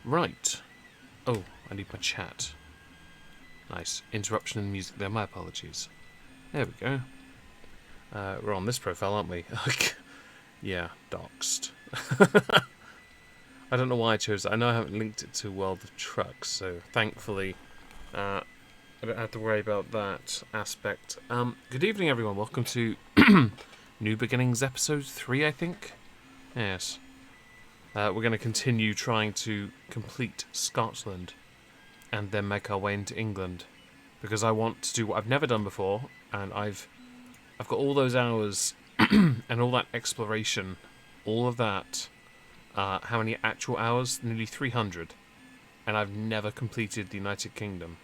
Right. Oh, I need my chat. Nice. Interruption in the music there. My apologies. There we go. We're on this profile, aren't we? Yeah, doxed. I don't know why I chose that. I know I haven't linked it to World of Trucks, so thankfully I don't have to worry about that aspect. Good evening, everyone. Welcome to New Beginnings episode 3, I think. Yes. We're going to continue trying to complete Scotland and then make our way into England, because I want to do what I've never done before, and I've got all those hours and all that exploration, all of that. How many actual hours? Nearly 300. And I've never completed the United Kingdom.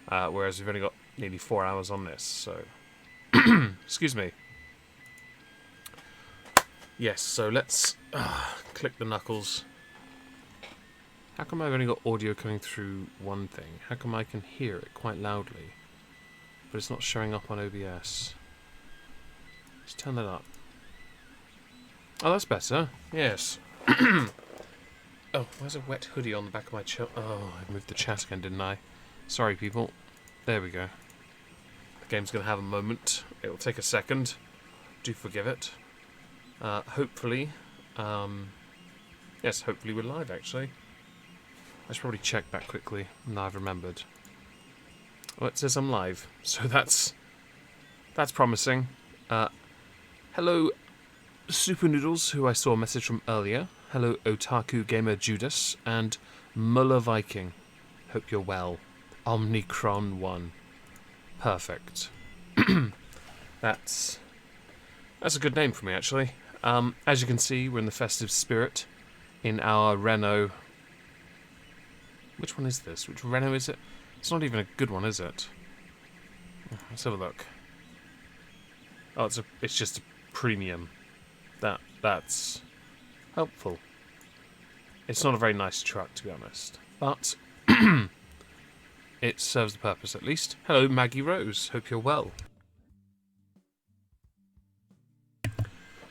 Whereas we've only got nearly 4 hours on this, so... Excuse me. Yes, so let's click the knuckles. How come I've only got audio coming through one thing? How come I can hear it quite loudly, but it's not showing up on OBS? Let's turn that up. Oh, that's better. Yes. Oh, where's a wet hoodie on the back of my chair? Oh, I moved the chat again, didn't I? Sorry, people. There we go. The game's going to have a moment. It'll take a second. Do forgive it. Hopefully. Yes, hopefully we're live, actually. I should probably check that quickly. Now I've remembered. Well, it says I'm live, so that's promising. Hello, Super Noodles, who I saw a message from earlier. Hello, Otaku Gamer Judas, and Muller Viking. Hope you're well. Omnicron 1. Perfect. That's a good name for me, actually. As you can see, we're in the festive spirit in our Renault. Which one is this? Which Renault is it? It's not even a good one, is it? Let's have a look. Oh, it's just a premium. That's helpful. It's not a very nice truck, to be honest, but it serves the purpose at least. Hello, Maggie Rose. Hope you're well.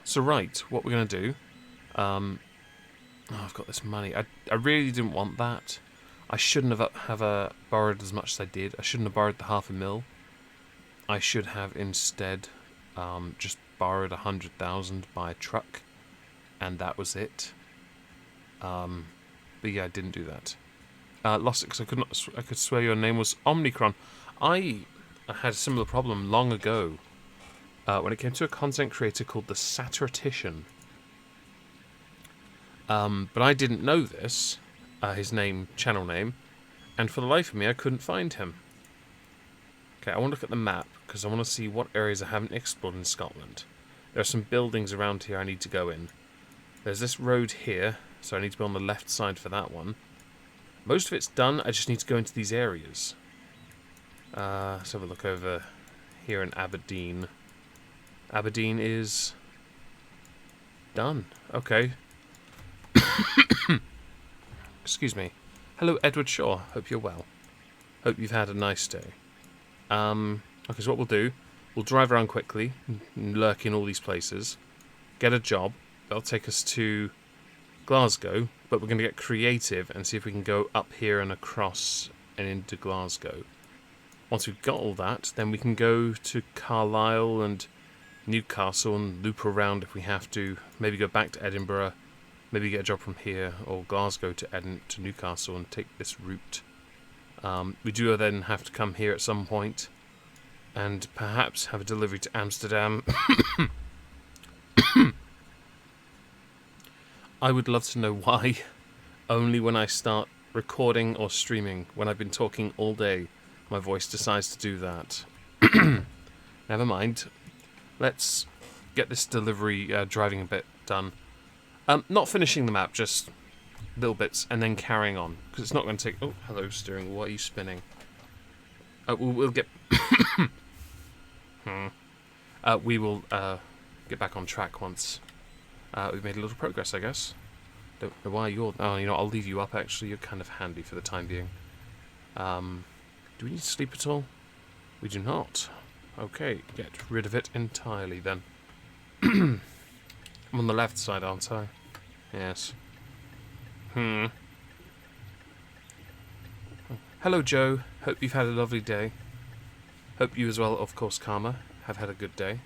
So right, what we're going to do... oh, I've got this money. I really didn't want that. I shouldn't have borrowed as much as I did. I shouldn't have borrowed the £500,000. I should have instead just borrowed 100,000 by a truck, and that was it. But yeah, I didn't do that. Lost it because I could swear your name was Omnicron. I had a similar problem long ago when it came to a content creator called the Satiritician. But I didn't know this, his channel name, and for the life of me, I couldn't find him. Okay, I want to look at the map, because I want to see what areas I haven't explored in Scotland. There are some buildings around here I need to go in. There's this road here, so I need to be on the left side for that one. Most of it's done, I just need to go into these areas. Let's have a look over here in Aberdeen. Aberdeen is done. Okay. Excuse me. Hello, Edward Shaw. Hope you're well. Hope you've had a nice day. Okay, so what we'll do, we'll drive around quickly, lurk in all these places, get a job. That'll take us to Glasgow, but we're going to get creative and see if we can go up here and across and into Glasgow. Once we've got all that, then we can go to Carlisle and Newcastle and loop around if we have to. Maybe go back to Edinburgh, maybe get a job from here, or Glasgow to Newcastle and take this route. We do then have to come here at some point and perhaps have a delivery to Amsterdam. I would love to know why only when I start recording or streaming, when I've been talking all day, my voice decides to do that. Never mind. Let's get this delivery driving a bit done. Not finishing the map, just little bits, and then carrying on, because it's not going to take... Oh, hello, steering. What are you spinning? We'll get... we will get back on track once we've made a little progress, I guess. Don't know why you're... Oh, you know, I'll leave you up, actually. You're kind of handy for the time being. Do we need to sleep at all? We do not. Okay, get rid of it entirely, then. I'm on the left side, aren't I? Yes. Hello, Joe. Hope you've had a lovely day. Hope you as well, of course, Karma, have had a good day.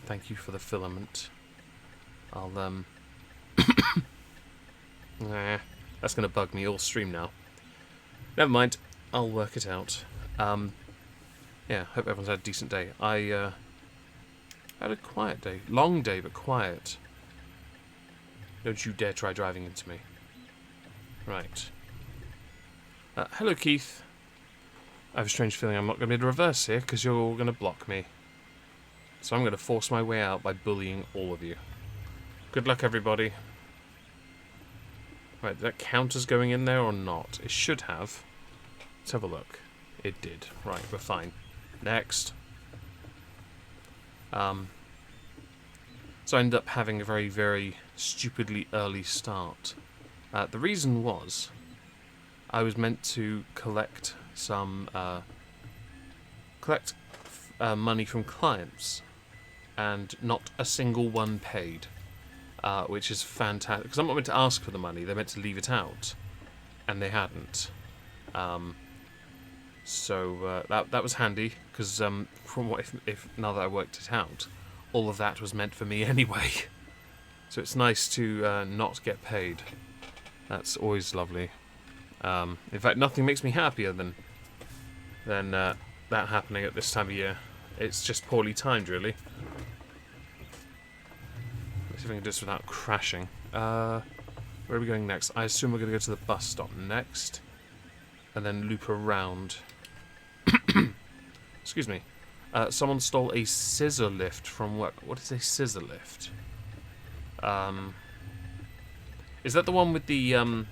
Thank you for the filament. I'll, nah, that's going to bug me all stream now. Never mind. I'll work it out. Yeah, hope everyone's had a decent day. I, had a quiet day. Long day, but quiet. Don't you dare try driving into me. Right. Hello, Keith. I have a strange feeling I'm not going to be able to reverse here, because you're all going to block me. So I'm going to force my way out by bullying all of you. Good luck, everybody. Right, did that count as going in there or not? It should have. Let's have a look. It did. Right, we're fine. Next. So I ended up having a very, very stupidly early start. The reason was I was meant to collect some money from clients, and not a single one paid, which is fantastic. Because I'm not meant to ask for the money; they're meant to leave it out, and they hadn't. So that was handy, because from what if now that I worked it out, all of that was meant for me anyway. So it's nice to not get paid. That's always lovely. In fact, nothing makes me happier than that happening at this time of year. It's just poorly timed, really. Let's see if I can do this without crashing. Where are we going next? I assume we're going to go to the bus stop next, and then loop around. Excuse me. Someone stole a scissor lift from work. What is a scissor lift? Is that the one with the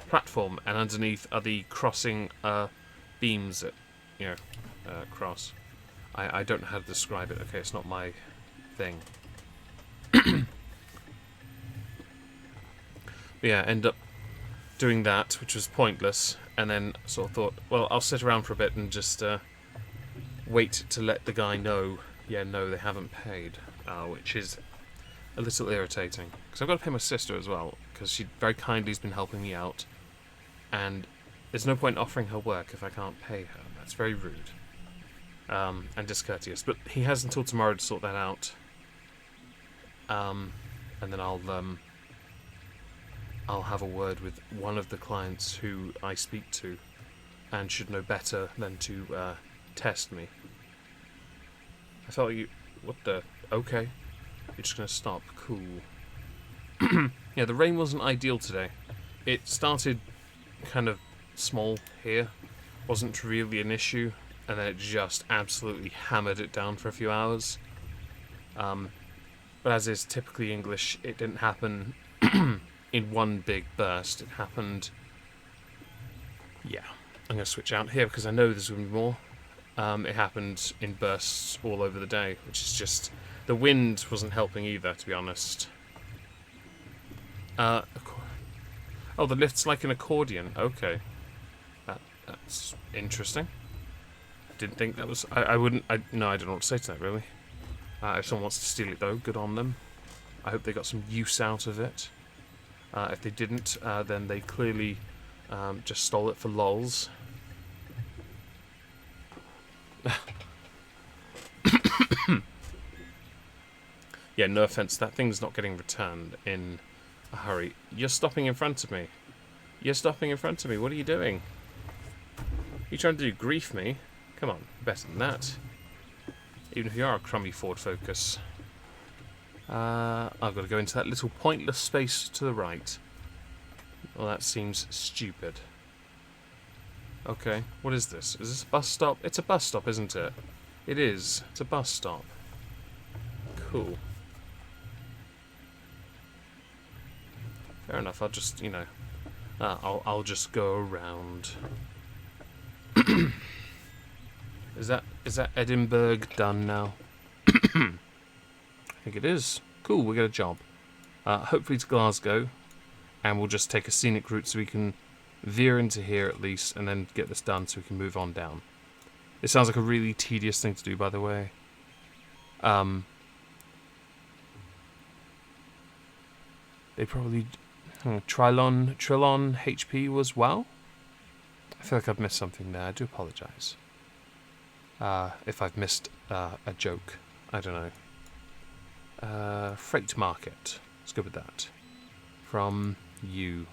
platform, and underneath are the crossing beams that, cross? I don't know how to describe it. Okay, it's not my thing. But yeah, end up doing that, which was pointless, and then sort of thought, well, I'll sit around for a bit and just wait to let the guy know, yeah, no, they haven't paid, which is a little irritating. Because I've got to pay my sister as well, because she very kindly has been helping me out, and there's no point offering her work if I can't pay her. That's very rude. And discourteous. But he has until tomorrow to sort that out. And then I'll have a word with one of the clients who I speak to, and should know better than to test me. I felt like you... What the... Okay. You're just going to stop. Cool. Yeah, the rain wasn't ideal today. It started kind of small here. Wasn't really an issue. And then it just absolutely hammered it down for a few hours. But as is typically English, it didn't happen in one big burst. It happened... Yeah. I'm going to switch out here because I know there's going to be more. It happened in bursts all over the day, which is just... The wind wasn't helping either, to be honest. Oh, the lift's like an accordion. Okay. That's interesting. Didn't think that was... No, I don't know what to say to that, really. If someone wants to steal it, though, good on them. I hope they got some use out of it. If they didn't, then they clearly just stole it for lols. Yeah, no offense, that thing's not getting returned in a hurry. You're stopping in front of me. You're stopping in front of me. What are you doing? You trying to do grief me? Come on, better than that. Even if you are a crummy Ford Focus. I've got to go into that little pointless space to the right. Well, that seems stupid. Okay, what is this? Is this a bus stop? It's a bus stop, isn't it? It is. It's a bus stop. Cool. Fair enough, I'll just, I'll just go around. Is that Edinburgh done now? I think it is. Cool, we get a job. Hopefully to Glasgow, and we'll just take a scenic route so we can veer into here at least, and then get this done so we can move on down. It sounds like a really tedious thing to do, by the way. They probably... Trilon HP was well? I feel like I've missed something there. I do apologise. If I've missed a joke. I don't know. Freight market. Let's go with that. From you.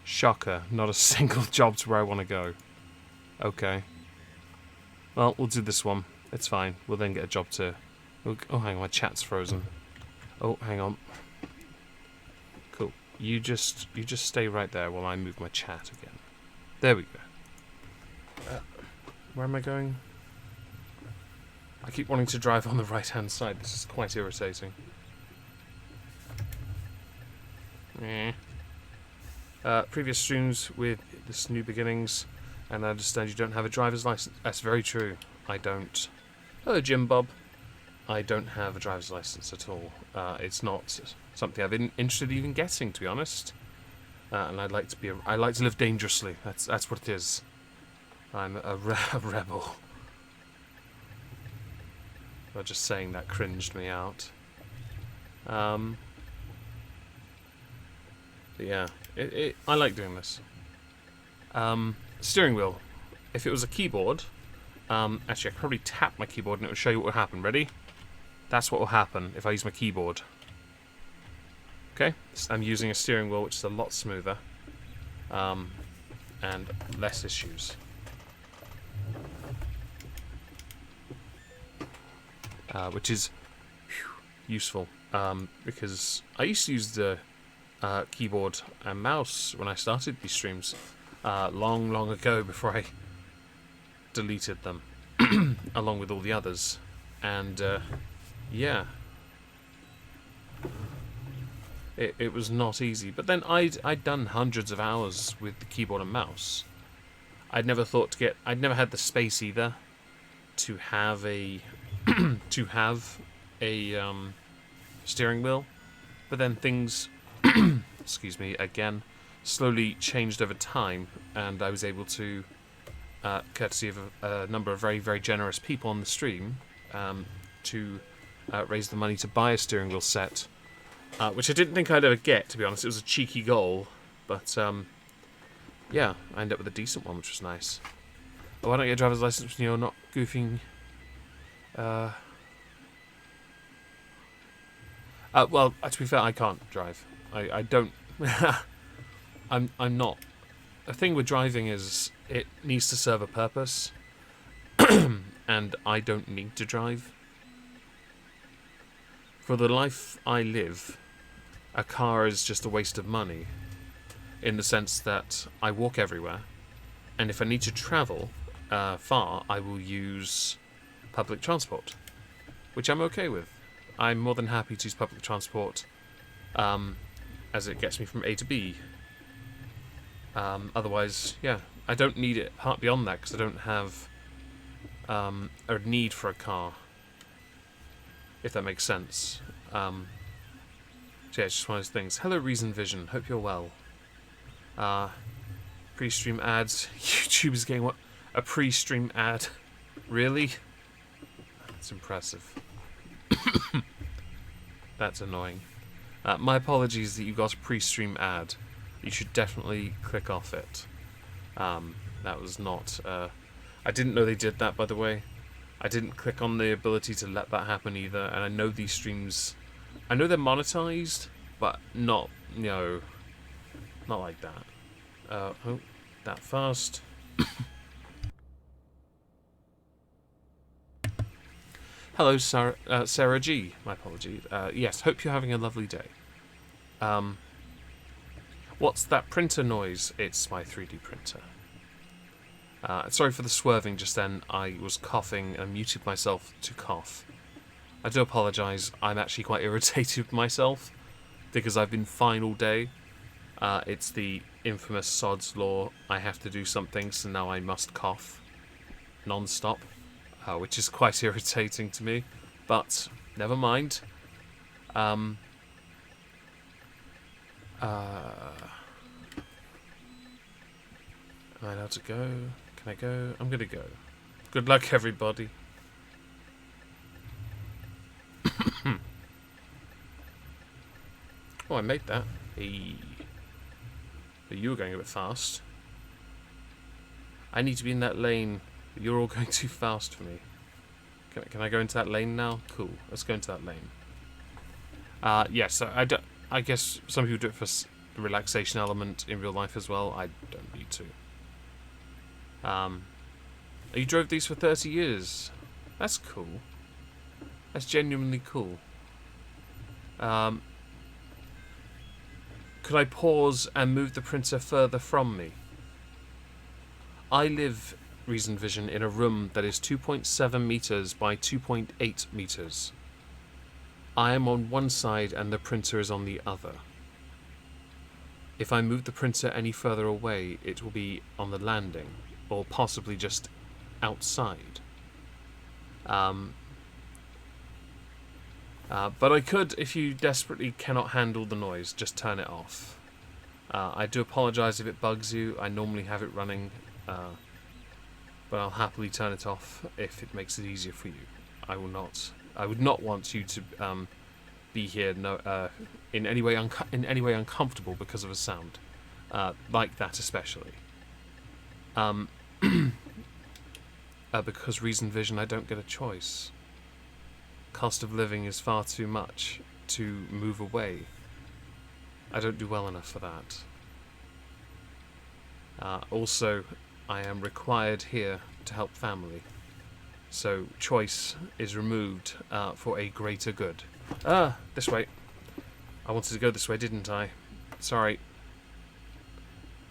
Shocker. Not a single job to where I want to go. Okay. Well, we'll do this one. It's fine. We'll then get a job to... Oh, hang on. My chat's frozen. Oh, hang on. Cool. You just stay right there while I move my chat again. There we go. Where am I going? I keep wanting to drive on the right-hand side. This is quite irritating. Previous streams with this New Beginnings, and I understand you don't have a driver's license. That's very true. I don't. Hello, Jim Bob. I don't have a driver's license at all. It's not something I've been interested in even getting, to be honest. And I'd like to be. I like to live dangerously. That's what it is. I'm a rebel. But just saying that cringed me out. But yeah, I like doing this. Steering wheel. If it was a keyboard, actually I could probably tap my keyboard and it would show you what would happen. Ready? That's what will happen if I use my keyboard. Okay, so I'm using a steering wheel which is a lot smoother, and less issues. Which is useful, because I used to use the keyboard and mouse when I started these streams long ago, before I deleted them along with all the others, and yeah, it was not easy. But then I'd done hundreds of hours with the keyboard and mouse. I'd never had the space either to have a steering wheel, but then things excuse me again, slowly changed over time, and I was able to, courtesy of a number of very, very generous people on the stream, to raise the money to buy a steering wheel set, which I didn't think I'd ever get, to be honest. It was a cheeky goal, but yeah, I ended up with a decent one, which was nice. Why don't you get a driver's license when you're not goofing? Well, to be fair, I can't drive. I don't. I'm not. The thing with driving is it needs to serve a purpose, and I don't need to drive. For the life I live, a car is just a waste of money, in the sense that I walk everywhere, and if I need to travel far, I will use public transport, which I'm okay with. I'm more than happy to use public transport, as it gets me from A to B. Otherwise, yeah, I don't need it beyond that, because I don't have a need for a car, if that makes sense. So yeah, it's just one of those things. Hello, Reason Vision. Hope you're well. Pre-stream ads. YouTube is getting what? A pre-stream ad? Really? That's impressive. That's annoying. My apologies that you got a pre-stream ad. You should definitely click off it. That was not... I didn't know they did that, by the way. I didn't click on the ability to let that happen either, and I know these streams... I know they're monetized, but not, not like that. Oh, that fast. Hello, Sarah G. My apologies. Yes, hope you're having a lovely day. What's that printer noise? It's my 3D printer. Sorry for the swerving just then. I was coughing and muted myself to cough. I do apologise. I'm actually quite irritated with myself because I've been fine all day. It's the infamous Sod's Law. I have to do something, so now I must cough non-stop. Which is quite irritating to me, but never mind. Right, how to go? Can I go? I'm gonna go. Good luck, everybody. Oh, I made that. Hey. But you were going a bit fast. I need to be in that lane. You're all going too fast for me. Can I go into that lane now? Cool. Let's go into that lane. Yes, I guess some people do it for the relaxation element in real life as well. I don't need to. You drove these for 30 years. That's cool. That's genuinely cool. Could I pause and move the printer further from me? I live, Reason Vision, in a room that is 2.7 meters by 2.8 meters. I am on one side and the printer is on the other. If I move the printer any further away, it will be on the landing, or possibly just outside. But I could, if you desperately cannot handle the noise, just turn it off. I do apologise if it bugs you. I normally have it running, but I'll happily turn it off if it makes it easier for you. I would not want you to be here in any way uncomfortable because of a sound like that, especially. Because Reason Vision, I don't get a choice. Cost of living is far too much to move away. I don't do well enough for that. Also, I am required here to help family. So choice is removed for a greater good. This way. I wanted to go this way, didn't I? Sorry.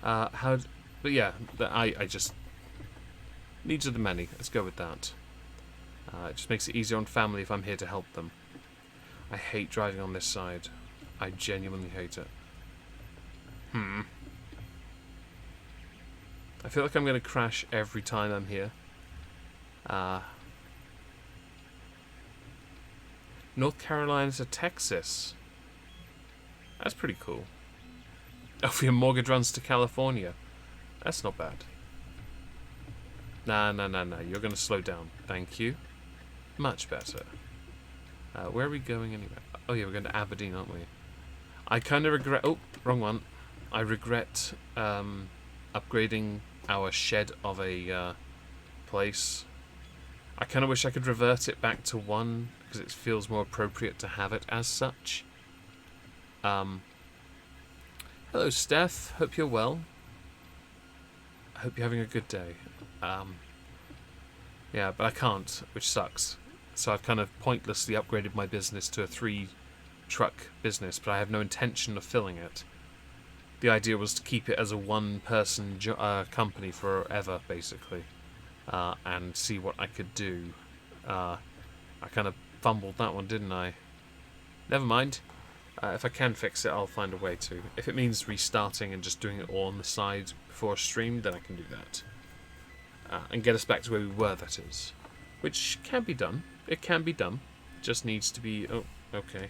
But yeah, I just... Needs of the many. Let's go with that. It just makes it easier on family if I'm here to help them. I hate driving on this side. I genuinely hate it. I feel like I'm going to crash every time I'm here. North Carolina to Texas. That's pretty cool. Oh, your mortgage runs to California. That's not bad. Nah. You're going to slow down. Thank you. Much better. Where are we going anyway? Oh yeah, we're going to Aberdeen, aren't we? I kind of regret... Oh, wrong one. I regret upgrading our shed of a place. I kind of wish I could revert it back to 1, because it feels more appropriate to have it as such. Hello, Steph. Hope you're well. I hope you're having a good day. Yeah, but I can't, which sucks. So I've kind of pointlessly upgraded my business to a 3-truck business, but I have no intention of filling it. The idea was to keep it as a 1-person company forever, basically, and see what I could do. I kind of fumbled that one, didn't I? Never mind. If I can fix it, I'll find a way to. If it means restarting and just doing it all on the side before a stream, then I can do that. And get us back to where we were, that is. Which can be done. It can be done. Just needs to be... Oh, okay.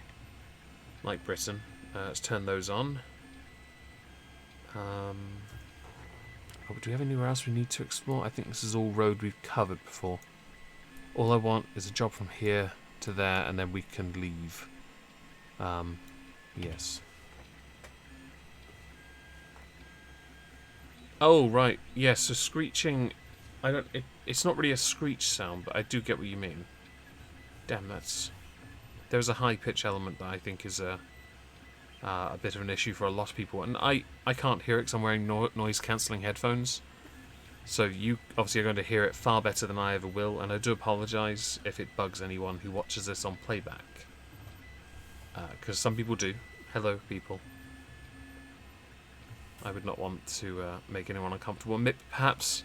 Like Britain. Let's turn those on. Oh, do we have anywhere else we need to explore? I think this is all road we've covered before. All I want is a job from here to there, and then we can leave. Yes. Oh, right. Yes, so screeching... It's not really a screech sound, but I do get what you mean. Damn, that's... There's a high-pitch element that I think is a bit of an issue for a lot of people. And I can't hear it because I'm wearing noise-cancelling headphones. So you obviously are going to hear it far better than I ever will, and I do apologise if it bugs anyone who watches this on playback. Because some people do. Hello, people. I would not want to make anyone uncomfortable. Perhaps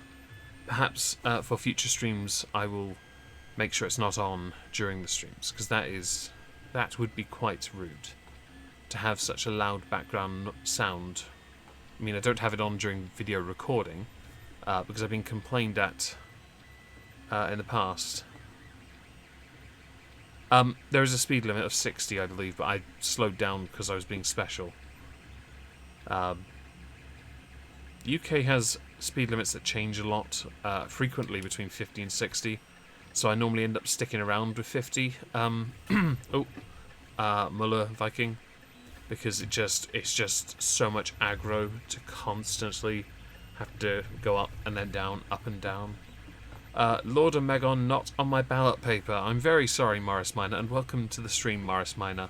for future streams I will make sure it's not on during the streams, because that would be quite rude to have such a loud background sound. I mean, I don't have it on during video recording because I've been complained at in the past. There is a speed limit of 60, I believe, but I slowed down because I was being special. UK has speed limits that change a lot, frequently between 50 and 60, so I normally end up sticking around with 50. Muller Viking, because it's just so much aggro to constantly Have to go up and then down, up and down. Lord Omegon not on my ballot paper. I'm very sorry, Morris Minor, and welcome to the stream, Morris Minor.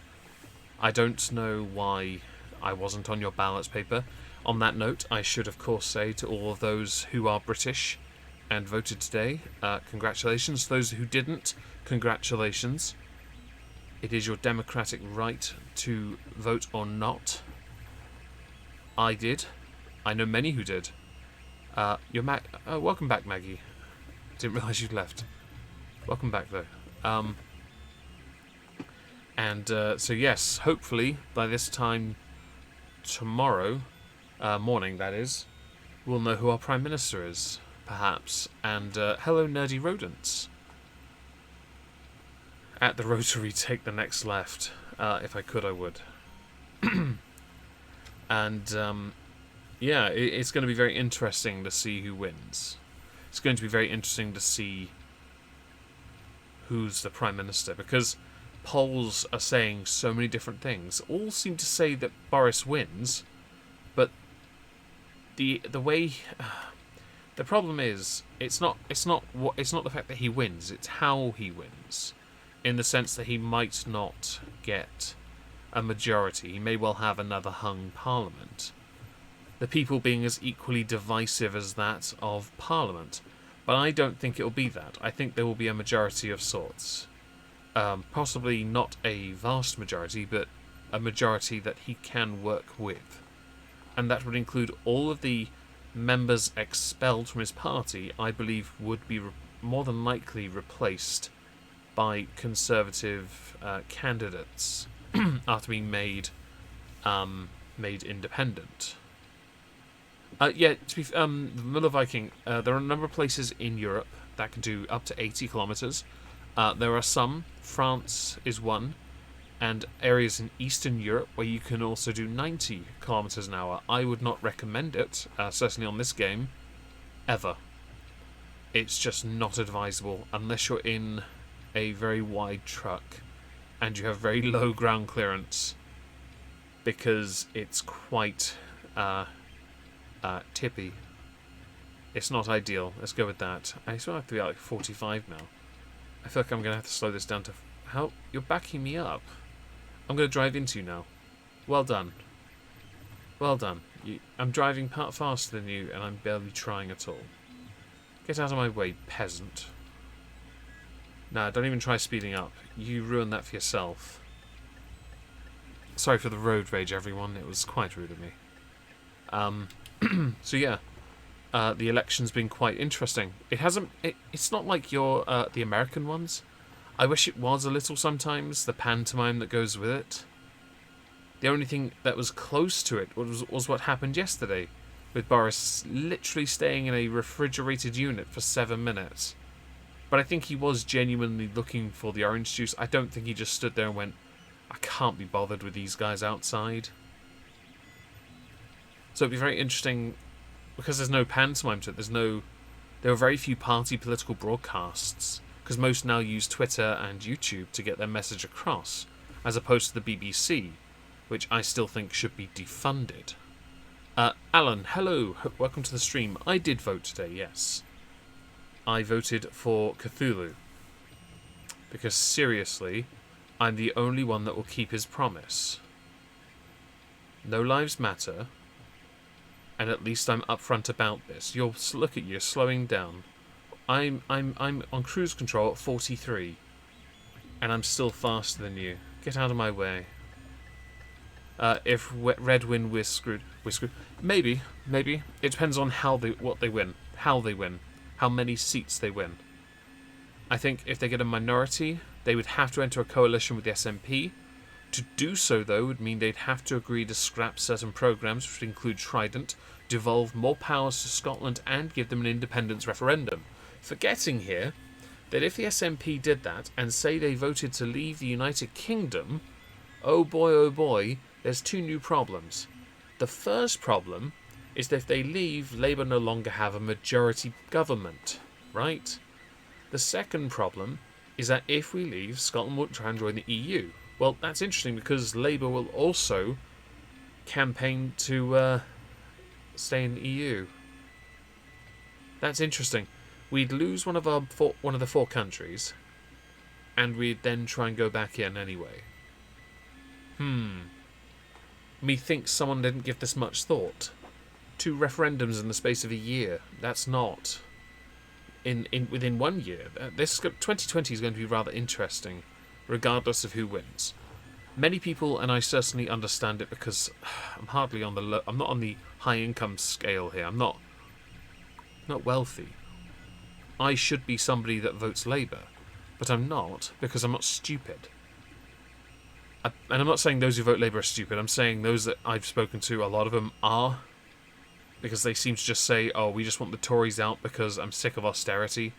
I don't know why I wasn't on your ballot paper. On that note, I should of course say to all of those who are British and voted today, congratulations. Those who didn't, congratulations. It is your democratic right to vote or not. I did. I know many who did. Welcome back, Maggie. Didn't realise you'd left. Welcome back, though. So yes, hopefully by this time tomorrow morning, that is, we'll know who our Prime Minister is, perhaps. And hello, nerdy rodents. At the Rotary, take the next left. If I could, I would. And yeah, it's going to be very interesting to see who wins. It's going to be very interesting to see who's the Prime Minister, because polls are saying so many different things. All seem to say that Boris wins, but the way the problem is it's not the fact that he wins, it's how he wins, in the sense that he might not get a majority. He may well have another hung parliament. The people being as equally divisive as that of Parliament. But I don't think it will be that. I think there will be a majority of sorts. Possibly not a vast majority, but a majority that he can work with. And that would include all of the members expelled from his party, I believe would be more than likely replaced by Conservative candidates after being made independent. The Miller Viking, there are a number of places in Europe that can do up to 80 kilometres. There are some, France is one, and areas in Eastern Europe where you can also do 90 kilometres an hour. I would not recommend it, certainly on this game, ever. It's just not advisable unless you're in a very wide truck and you have very low ground clearance, because it's quite tippy. It's not ideal. Let's go with that. I still have to be at like 45 now. I feel like I'm going to have to slow this down to... How? You're backing me up. I'm going to drive into you now. Well done. Well done. I'm driving faster than you, and I'm barely trying at all. Get out of my way, peasant. Nah, don't even try speeding up. You ruined that for yourself. Sorry for the road rage, everyone. It was quite rude of me. So yeah, the election's been quite interesting. It's not like the American ones. I wish it was a little sometimes, the pantomime that goes with it. The only thing that was close to it was what happened yesterday, with Boris literally staying in a refrigerated unit for 7 minutes. But I think he was genuinely looking for the orange juice. I don't think he just stood there and went, I can't be bothered with these guys outside. So it'd be very interesting, because there's no pantomime to it. There are very few party political broadcasts, because most now use Twitter and YouTube to get their message across, as opposed to the BBC, which I still think should be defunded. Alan, hello, welcome to the stream. I did vote today, yes. I voted for Cthulhu, because seriously, I'm the only one that will keep his promise. No lives matter. And at least I'm upfront about this. Look at you, slowing down. I'm on cruise control at 43, and I'm still faster than you. Get out of my way. If Red win, we're screwed. Maybe. It depends on what they win, how they win, how many seats they win. I think if they get a minority, they would have to enter a coalition with the SNP. To do so, though, would mean they'd have to agree to scrap certain programmes, which would include Trident, devolve more powers to Scotland, and give them an independence referendum. Forgetting here that if the SNP did that, and say they voted to leave the United Kingdom, oh boy, there's two new problems. The first problem is that if they leave, Labour no longer have a majority government, right? The second problem is that if we leave, Scotland won't try and join the EU. Well, that's interesting, because Labour will also campaign to stay in the EU. That's interesting. We'd lose one of the four countries, and we'd then try and go back in anyway. Methinks someone didn't give this much thought. 2 referendums in the space of a year. That's not within 1 year. This 2020 is going to be rather interesting, regardless of who wins. Many people, and I certainly understand it because I'm hardly on the I'm not on the high income scale here. I'm not wealthy. I should be somebody that votes Labour, but I'm not because I'm not stupid. And I'm not saying those who vote Labour are stupid. I'm saying those that I've spoken to, a lot of them are, because they seem to just say, "Oh, we just want the Tories out because I'm sick of austerity."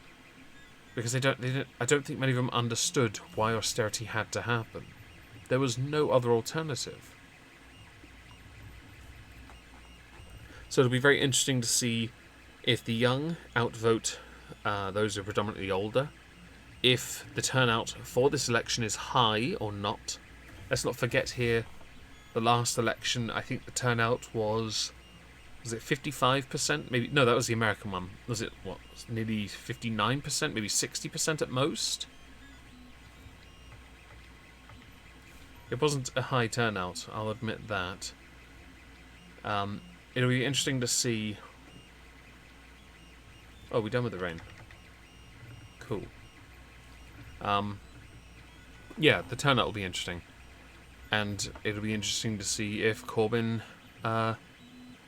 Because I don't think many of them understood why austerity had to happen. There was no other alternative. So it'll be very interesting to see if the young outvote those who are predominantly older, if the turnout for this election is high or not. Let's not forget here, the last election, I think the turnout was it 55%? Maybe no, that was the American one. Was it nearly 59%? Maybe 60% at most? It wasn't a high turnout, I'll admit that. It'll be interesting to see. Oh, we're done with the rain. Cool. Yeah, the turnout will be interesting. And it'll be interesting to see if Corbyn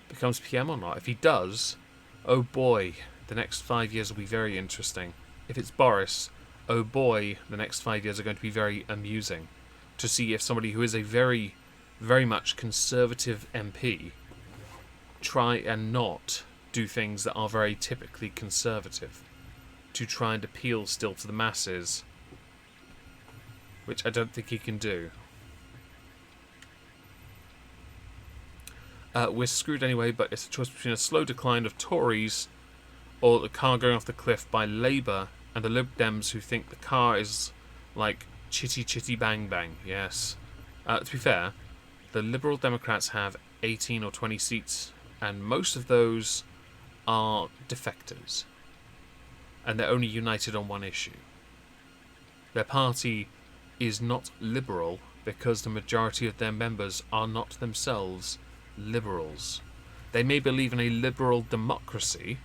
becomes PM or not. If he does, oh boy, the next 5 years will be very interesting. If it's Boris, oh boy, the next 5 years are going to be very amusing. To see if somebody who is a very, very much conservative MP try and not do things that are very typically conservative, to try and appeal still to the masses, which I don't think he can do. We're screwed anyway, but it's a choice between a slow decline of Tories or the car going off the cliff by Labour and the Lib Dems who think the car is like chitty chitty bang bang. Yes. To be fair, the Liberal Democrats have 18 or 20 seats, and most of those are defectors. And they're only united on one issue. Their party is not liberal because the majority of their members are not themselves liberals. They may believe in a liberal democracy,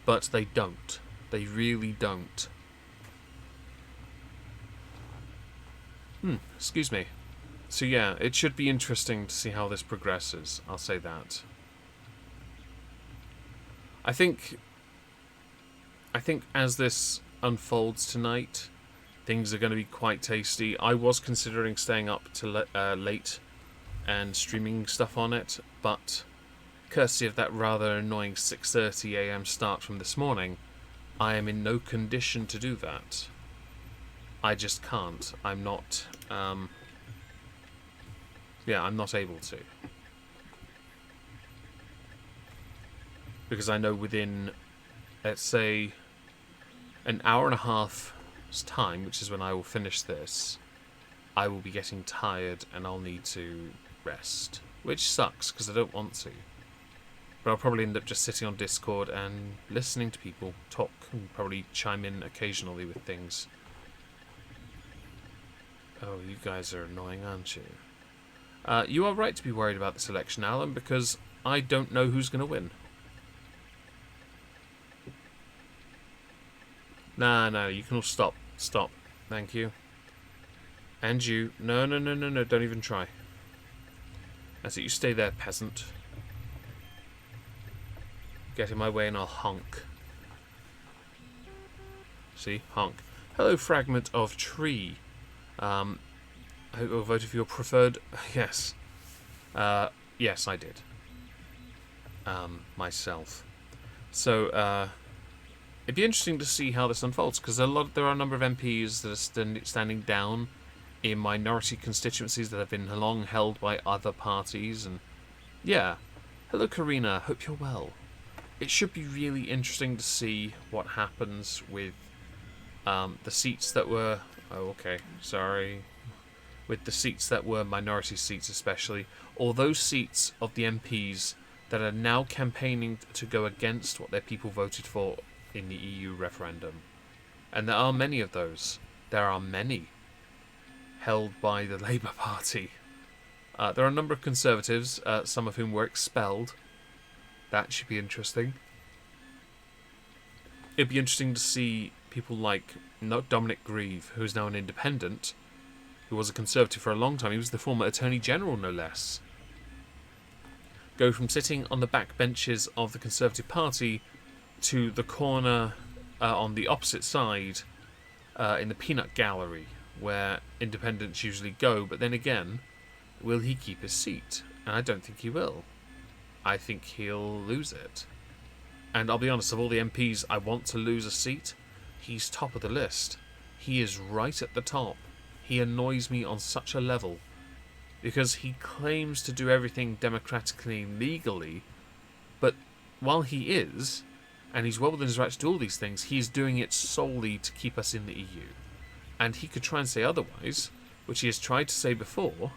but they don't. They really don't. Excuse me. So yeah, it should be interesting to see how this progresses. I'll say that. I think as this unfolds tonight, things are going to be quite tasty. I was considering staying up till late and streaming stuff on it, but courtesy of that rather annoying 6:30 AM start from this morning, I am in no condition to do that. I just can't. I'm not I'm not able to. Because I know within, let's say, an hour and a half's time, which is when I will finish this, I will be getting tired and I'll need to rest. Which sucks, because I don't want to. But I'll probably end up just sitting on Discord and listening to people talk and probably chime in occasionally with things. Oh, you guys are annoying, aren't you? You are right to be worried about this election, Alan, because I don't know who's going to win. No, you can all stop. Stop. Thank you. And you. No, don't even try. That's it, you stay there, peasant. Get in my way and I'll honk. See? Honk. Hello, fragment of tree. I hope you'll vote for your preferred... Yes. Yes, I did. Myself. So, it'd be interesting to see how this unfolds, because there are a number of MPs that are standing down in minority constituencies that have been long held by other parties, and yeah. Hello, Karina. Hope you're well. It should be really interesting to see what happens with the seats that were... Oh, okay. Sorry. With the seats that were minority seats especially, or those seats of the MPs that are now campaigning to go against what their people voted for in the EU referendum. And there are many of those. There are many held by the Labour Party. There are a number of Conservatives, some of whom were expelled. That should be interesting. It'd be interesting to see people like Dominic Grieve, who is now an independent, who was a Conservative for a long time. He was the former Attorney General, no less. Go from sitting on the back benches of the Conservative Party to the corner on the opposite side in the peanut gallery, where independents usually go. But then again, will he keep his seat? And I don't think he will. I think he'll lose it. And I'll be honest, of all the MPs I want to lose a seat, he's top of the list. He is right at the top. He annoys me on such a level because he claims to do everything democratically and legally, but while he is, and he's well within his right to do all these things, he's doing it solely to keep us in the EU. And he could try and say otherwise, which he has tried to say before,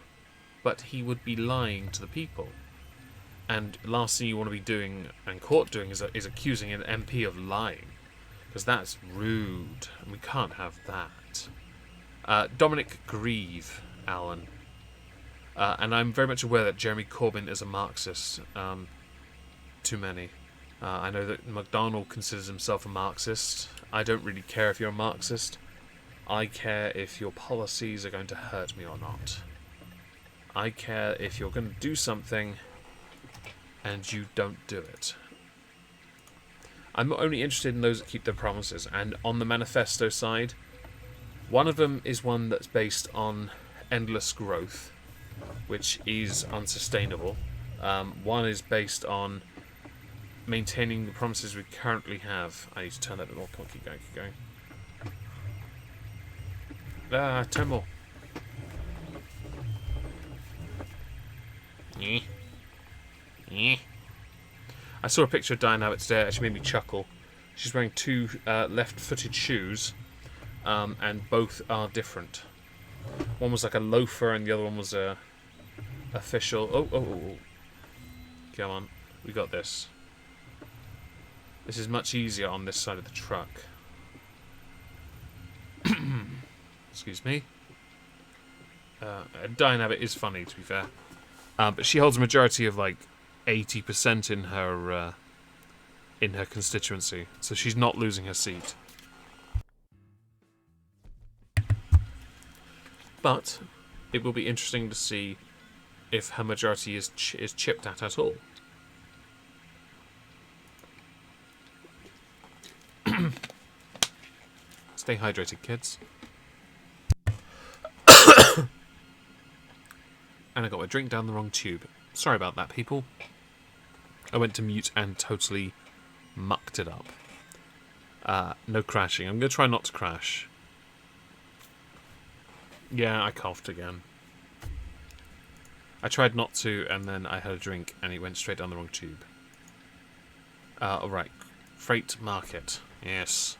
but he would be lying to the people. And the last thing you want to be doing and caught doing is accusing an MP of lying, because that's rude, and we can't have that. Dominic Grieve, Alan. And I'm very much aware that Jeremy Corbyn is a Marxist. Too many. I know that McDonald considers himself a Marxist. I don't really care if you're a Marxist. I care if your policies are going to hurt me or not. I care if you're going to do something and you don't do it. I'm only interested in those that keep their promises. And on the manifesto side, one of them is one that's based on endless growth, which is unsustainable. One is based on maintaining the promises we currently have. I need to turn that a little. Come on, keep going. Turn more. I saw a picture of Diane Abbott today. It actually made me chuckle. She's wearing two left-footed shoes, and both are different. One was like a loafer, and the other one was a official. Oh! Come on, we got this. This is much easier on this side of the truck. Excuse me. Diane Abbott is funny, to be fair, but she holds a majority of like 80% in her constituency, so she's not losing her seat. But it will be interesting to see if her majority is chipped at all. Stay hydrated, kids. And I got my drink down the wrong tube. Sorry about that, people. I went to mute and totally mucked it up. No crashing. I'm going to try not to crash. Yeah, I coughed again. I tried not to, and then I had a drink, and it went straight down the wrong tube. Alright. Freight market. Yes.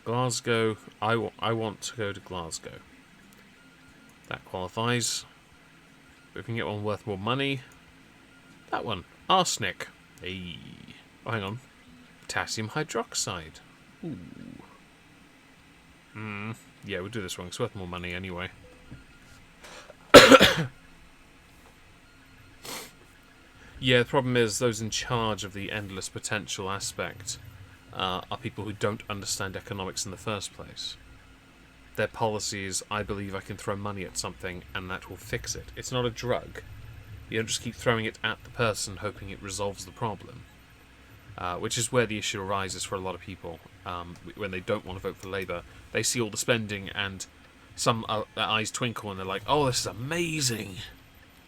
Glasgow. I want to go to Glasgow. That qualifies. But if we can get one worth more money. That one. Arsenic. Hey. Oh, hang on. Potassium hydroxide. Ooh. Yeah, we'll do this one. It's worth more money anyway. Yeah, the problem is those in charge of the endless potential aspect are people who don't understand economics in the first place. Their policy is, I believe I can throw money at something and that will fix it. It's not a drug. You don't just keep throwing it at the person hoping it resolves the problem. Which is where the issue arises for a lot of people. When they don't want to vote for Labour, they see all the spending and some their eyes twinkle and they're like, oh, this is amazing.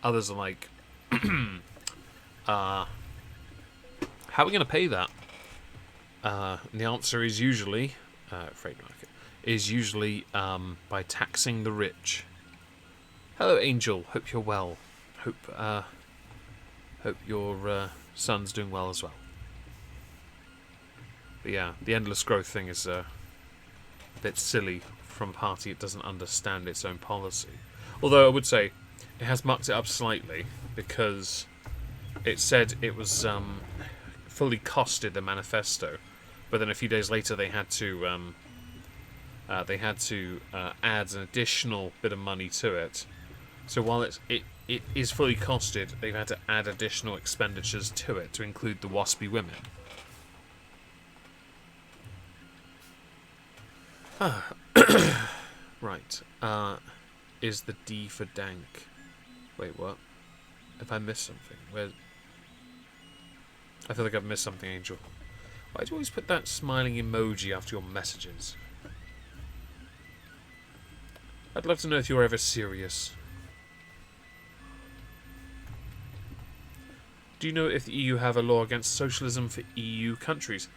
Others are like, how are we going to pay that? And the answer is usually, freight market, is usually by taxing the rich. Hello, Angel. Hope you're well. Hope your son's doing well as well. But yeah, the endless growth thing is a bit silly from a party that doesn't understand its own policy. Although I would say it has mucked it up slightly because it said it was fully costed the manifesto, but then a few days later they had to add an additional bit of money to it. So while it is fully costed, they've had to add additional expenditures to it to include the waspy women. Right. Is the D for dank? Wait, what? Have I missed something? Where? I feel like I've missed something, Angel. Why do you always put that smiling emoji after your messages? I'd love to know if you're ever serious. Do you know if the EU have a law against socialism for EU countries?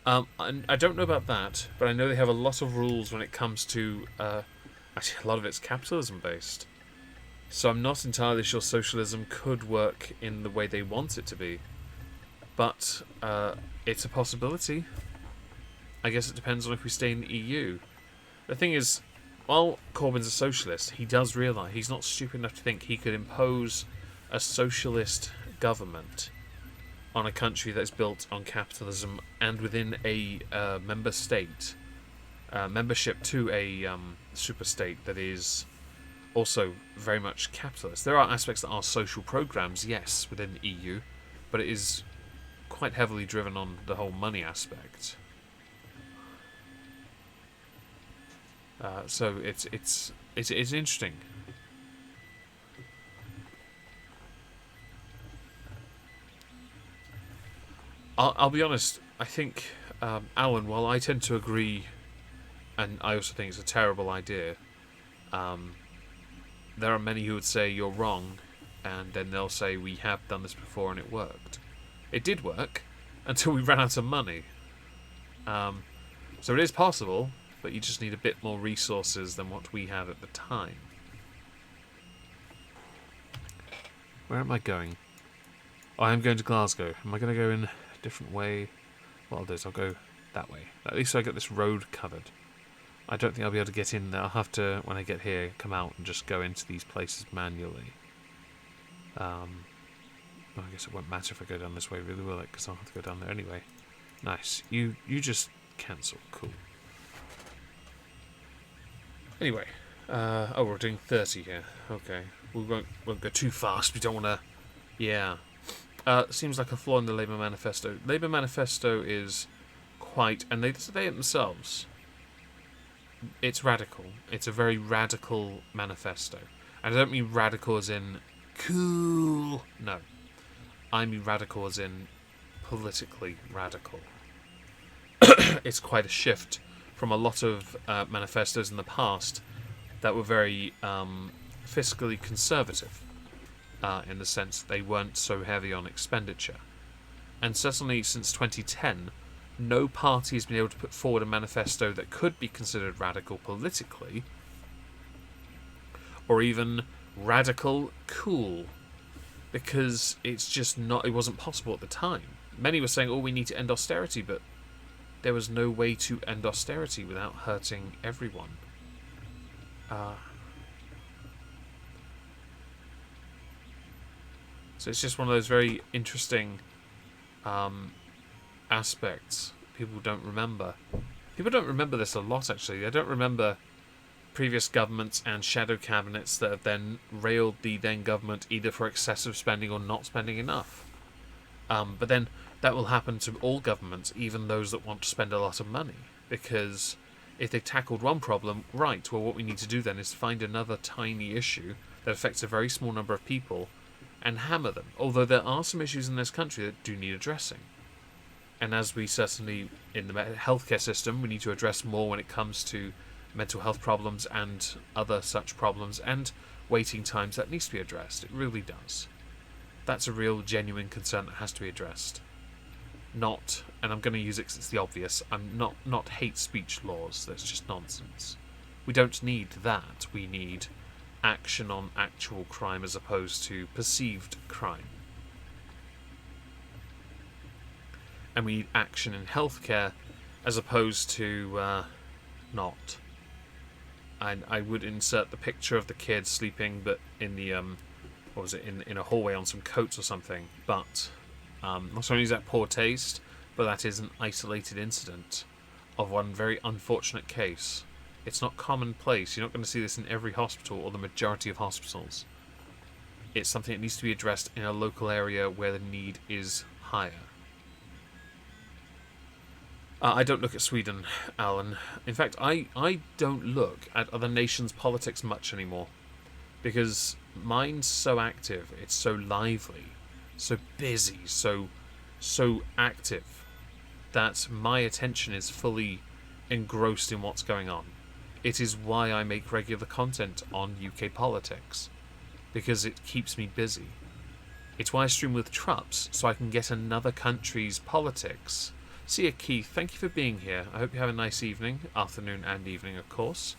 I don't know about that, but I know they have a lot of rules when it comes to... actually, a lot of it's capitalism based. So I'm not entirely sure socialism could work in the way they want it to be. But it's a possibility. I guess it depends on if we stay in the EU. The thing is, while Corbyn's a socialist, he does realise he's not stupid enough to think he could impose a socialist government on a country that's built on capitalism and within a member state, membership to a super state that is also very much capitalist. There are aspects that are social programs, yes, within the EU, but it is quite heavily driven on the whole money aspect. So it's interesting. I'll be honest. I think Alan, while I tend to agree, and I also think it's a terrible idea, there are many who would say you're wrong, and then they'll say we have done this before and it worked. It did work until we ran out of money. So it is possible, but you just need a bit more resources than what we had at the time. Where am I going? Oh, I am going to Glasgow. Am I going to go in a different way? What I'll do is I'll go that way. At least I get this road covered. I don't think I'll be able to get in there. I'll have to, when I get here, come out and just go into these places manually. Well, I guess it won't matter if I go down this way, really, will it? Because I'll have to go down there anyway. Nice. You just cancel. Cool. Anyway. Oh, we're doing 30 here. Okay. We won't go too fast. We don't want to... Yeah. Seems like a flaw in the Labour manifesto. Labour manifesto is quite... And they say it themselves. It's radical. It's a very radical manifesto. And I don't mean radical as in cool. No. I mean radical as in politically radical. It's quite a shift from a lot of manifestos in the past that were very fiscally conservative, in the sense they weren't so heavy on expenditure. And certainly since 2010, no party has been able to put forward a manifesto that could be considered radical politically, or even radical cool, because it's just not, it wasn't possible at the time. Many were saying, oh, we need to end austerity, but there was no way to end austerity without hurting everyone. So it's just one of those very interesting aspects people don't remember. People don't remember this a lot, actually. They don't remember previous governments and shadow cabinets that have then railed the then government either for excessive spending or not spending enough. But then that will happen to all governments, even those that want to spend a lot of money, because if they tackled one problem, right, well, what we need to do then is find another tiny issue that affects a very small number of people and hammer them. Although there are some issues in this country that do need addressing. And as we certainly, in the healthcare system, we need to address more when it comes to mental health problems and other such problems, and waiting times, that needs to be addressed. It really does. That's a real, genuine concern that has to be addressed. Not, and I'm going to use it because it's the obvious, not hate speech laws. That's just nonsense. We don't need that. We need action on actual crime as opposed to perceived crime. And we need action in healthcare as opposed to not. And I would insert the picture of the kid sleeping, but in the what was it, in a hallway on some coats or something. But not only is that poor taste, but that is an isolated incident of one very unfortunate case. It's not commonplace. You're not going to see this in every hospital or the majority of hospitals. It's something that needs to be addressed in a local area where the need is higher. I don't look at Sweden, Alan. In fact, I don't look at other nations' politics much anymore. Because mine's so active, it's so lively, so busy, so active, that my attention is fully engrossed in what's going on. It is why I make regular content on UK politics, because it keeps me busy. It's why I stream with Trups, so I can get another country's politics. See you, Keith. Thank you for being here. I hope you have a nice evening, afternoon and evening, of course.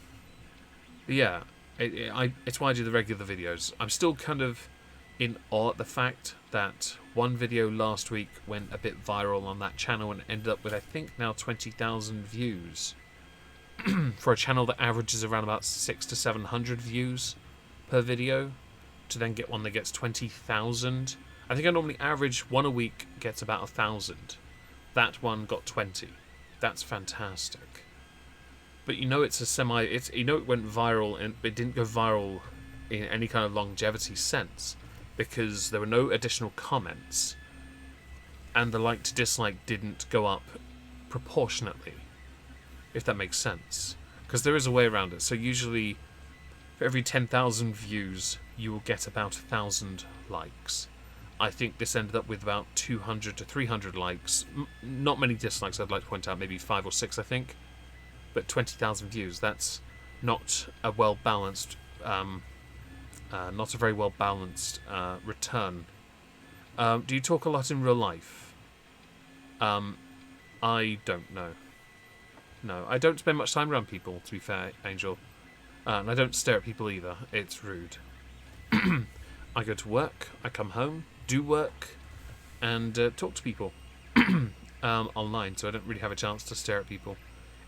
But yeah, it's why I do the regular videos. I'm still kind of in awe at the fact that one video last week went a bit viral on that channel and ended up with, I think, now 20,000 views. For a channel that averages around about 600 to 700 views per video, to then get one that gets 20,000. I think I normally average one a week gets about 1,000. That one got 20. That's fantastic. But you know it's you know it went viral, and it didn't go viral in any kind of longevity sense, because there were no additional comments, and the like to dislike didn't go up proportionately, if that makes sense. Because there is a way around it. So usually, for every 10,000 views, you will get about 1,000 likes. I think this ended up with about 200 to 300 likes. Not many dislikes, I'd like to point out, maybe 5 or 6, I think. But 20,000 views, that's not a well-balanced, not a very well-balanced return. Do you talk a lot in real life? I don't know. No, I don't spend much time around people, to be fair, Angel. And I don't stare at people either. It's rude. I go to work, I come home, do work, and talk to people online, so I don't really have a chance to stare at people.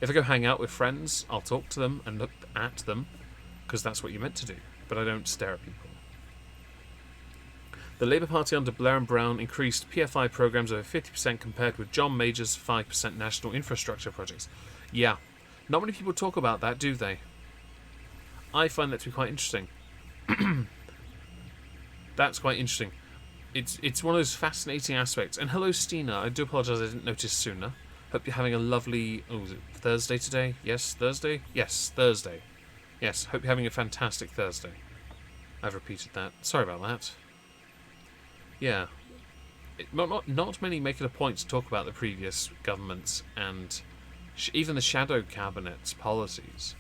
If I go hang out with friends, I'll talk to them and look at them, because that's what you're meant to do, but I don't stare at people. The Labour Party under Blair and Brown increased PFI programmes over 50% compared with John Major's 5% national infrastructure projects. Yeah, not many people talk about that, do they? I find that to be quite interesting. That's quite interesting. It's one of those fascinating aspects. And hello, Stina. I do apologise I didn't notice sooner. Hope you're having a lovely... Oh, is it Thursday today? Yes, Thursday? Yes, Thursday. Yes, hope you're having a fantastic Thursday. I've repeated that. Sorry about that. Yeah. Not many make it a point to talk about the previous governments and even the shadow cabinet's policies.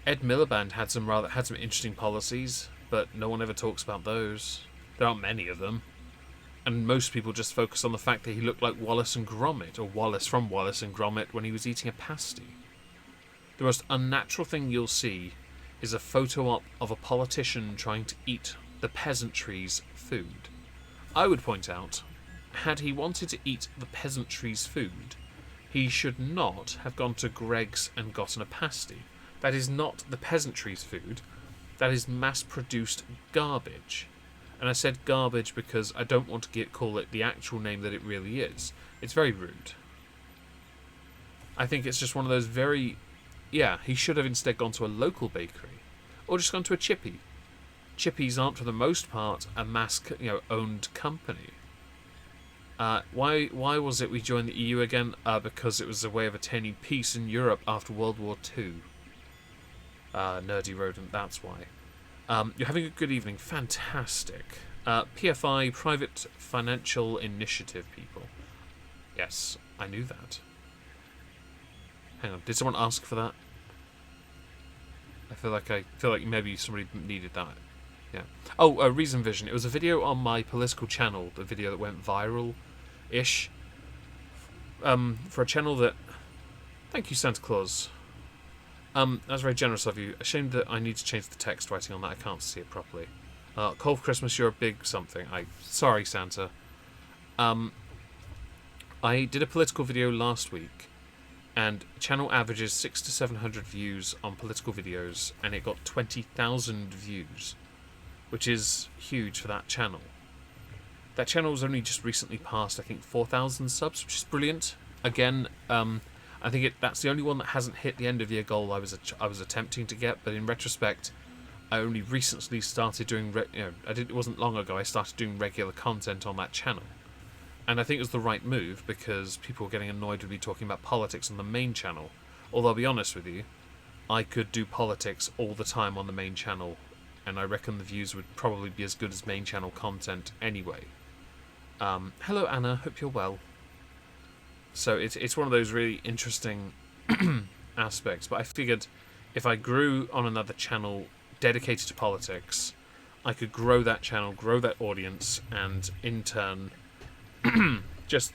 Ed Miliband had some interesting policies, but no one ever talks about those. There aren't many of them. And most people just focus on the fact that he looked like Wallace and Gromit, or Wallace from Wallace and Gromit, when he was eating a pasty. The most unnatural thing you'll see is a photo op of a politician trying to eat the peasantry's food. I would point out, had he wanted to eat the peasantry's food, he should not have gone to Greggs and gotten a pasty. That is not the peasantry's food. That is mass-produced garbage. And I said garbage because I don't want to call it the actual name that it really is. It's very rude. I think it's just one of those very... Yeah, he should have instead gone to a local bakery. Or just gone to a chippy. Chippies aren't, for the most part, a owned company. Why was it we joined the EU again? Because it was a way of attaining peace in Europe after World War II. Nerdy rodent, that's why. You're having a good evening. Fantastic. PFI, Private Financial Initiative people. Yes, I knew that. Hang on, did someone ask for that? I feel like maybe somebody needed that. Yeah. Oh, Reason Vision. It was a video on my political channel, the video that went viral-ish. For a channel that... Thank you, Santa Claus. That was very generous of you. Ashamed that I need to change the text writing on that. I can't see it properly. Call for Christmas, you're a big something. Sorry, Santa. I did a political video last week, and channel averages 600 to 700 views on political videos, and it got 20,000 views. which is huge for that channel. That channel was only just recently passed, I think, 4,000 subs, which is brilliant. Again, I think that's the only one that hasn't hit the end of year goal I was attempting to get. But in retrospect, I only recently started doing. It wasn't long ago I started doing regular content on that channel, and I think it was the right move because people were getting annoyed with me talking about politics on the main channel. Although I'll be honest with you, I could do politics all the time on the main channel, and I reckon the views would probably be as good as main channel content anyway. Hello Anna, hope you're well. So it's one of those really interesting aspects, but I figured if I grew on another channel dedicated to politics, I could grow that channel, grow that audience, and in turn just,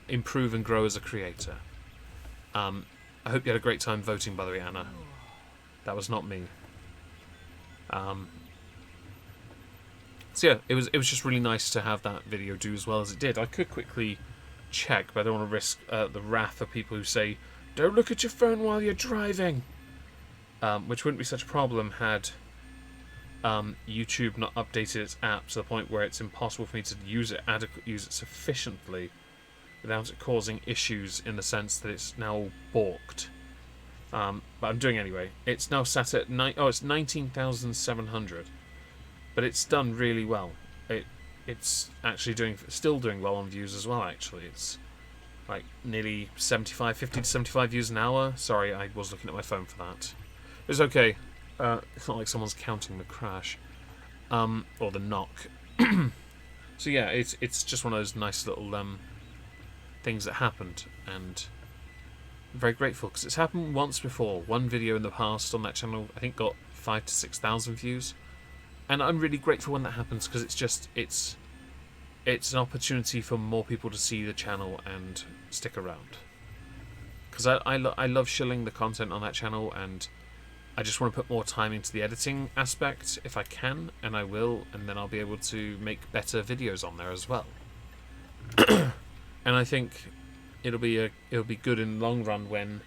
improve and grow as a creator. I hope you had a great time voting, by the way, Anna. That was not me. So yeah, it was just really nice to have that video do as well as it did. I could quickly check, but I don't want to risk the wrath of people who say, "Don't look at your phone while you're driving," which wouldn't be such a problem had YouTube not updated its app to the point where it's impossible for me to use it sufficiently without it causing issues in the sense that it's now balked. But I'm doing it anyway. It's now sat at it's 19,700. But it's done really well. It's actually still doing well on views as well, actually. It's like nearly 50 to 75 views an hour. Sorry, I was looking at my phone for that. It's okay. It's not like someone's counting the crash. Or the knock. So yeah, it's just one of those nice little things that happened. And I'm very grateful, because it's happened once before. One video in the past on that channel, I think, got 5,000 to 6,000 views. And I'm really grateful when that happens, because it's an opportunity for more people to see the channel and stick around. Because I love shilling the content on that channel, and I just want to put more time into the editing aspect if I can, and I will, and then I'll be able to make better videos on there as well. And I think it'll be good in the long run when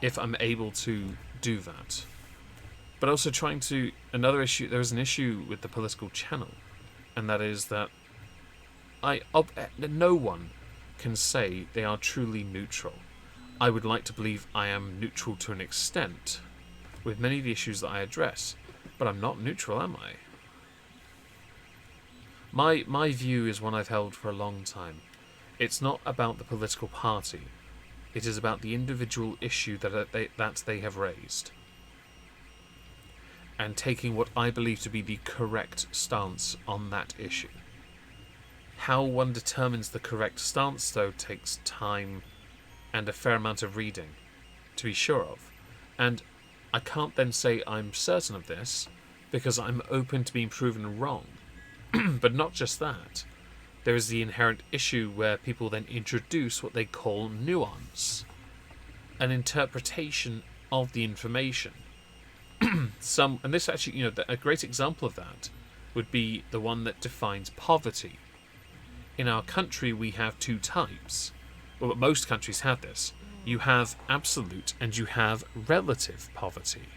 if I'm able to do that. But also another issue, there is an issue with the political channel, and that is that no one can say they are truly neutral. I would like to believe I am neutral to an extent with many of the issues that I address, but I'm not neutral, am I? My view is one I've held for a long time. It's not about the political party. It is about the individual issue that they have raised, and taking what I believe to be the correct stance on that issue. How one determines the correct stance, though, takes time and a fair amount of reading to be sure of. And I can't then say I'm certain of this, because I'm open to being proven wrong. But not just that. There is the inherent issue where people then introduce what they call nuance, an interpretation of the information. And this actually, a great example of that would be the one that defines poverty. In our country, we have two types. Well, most countries have this. You have absolute and you have relative poverty.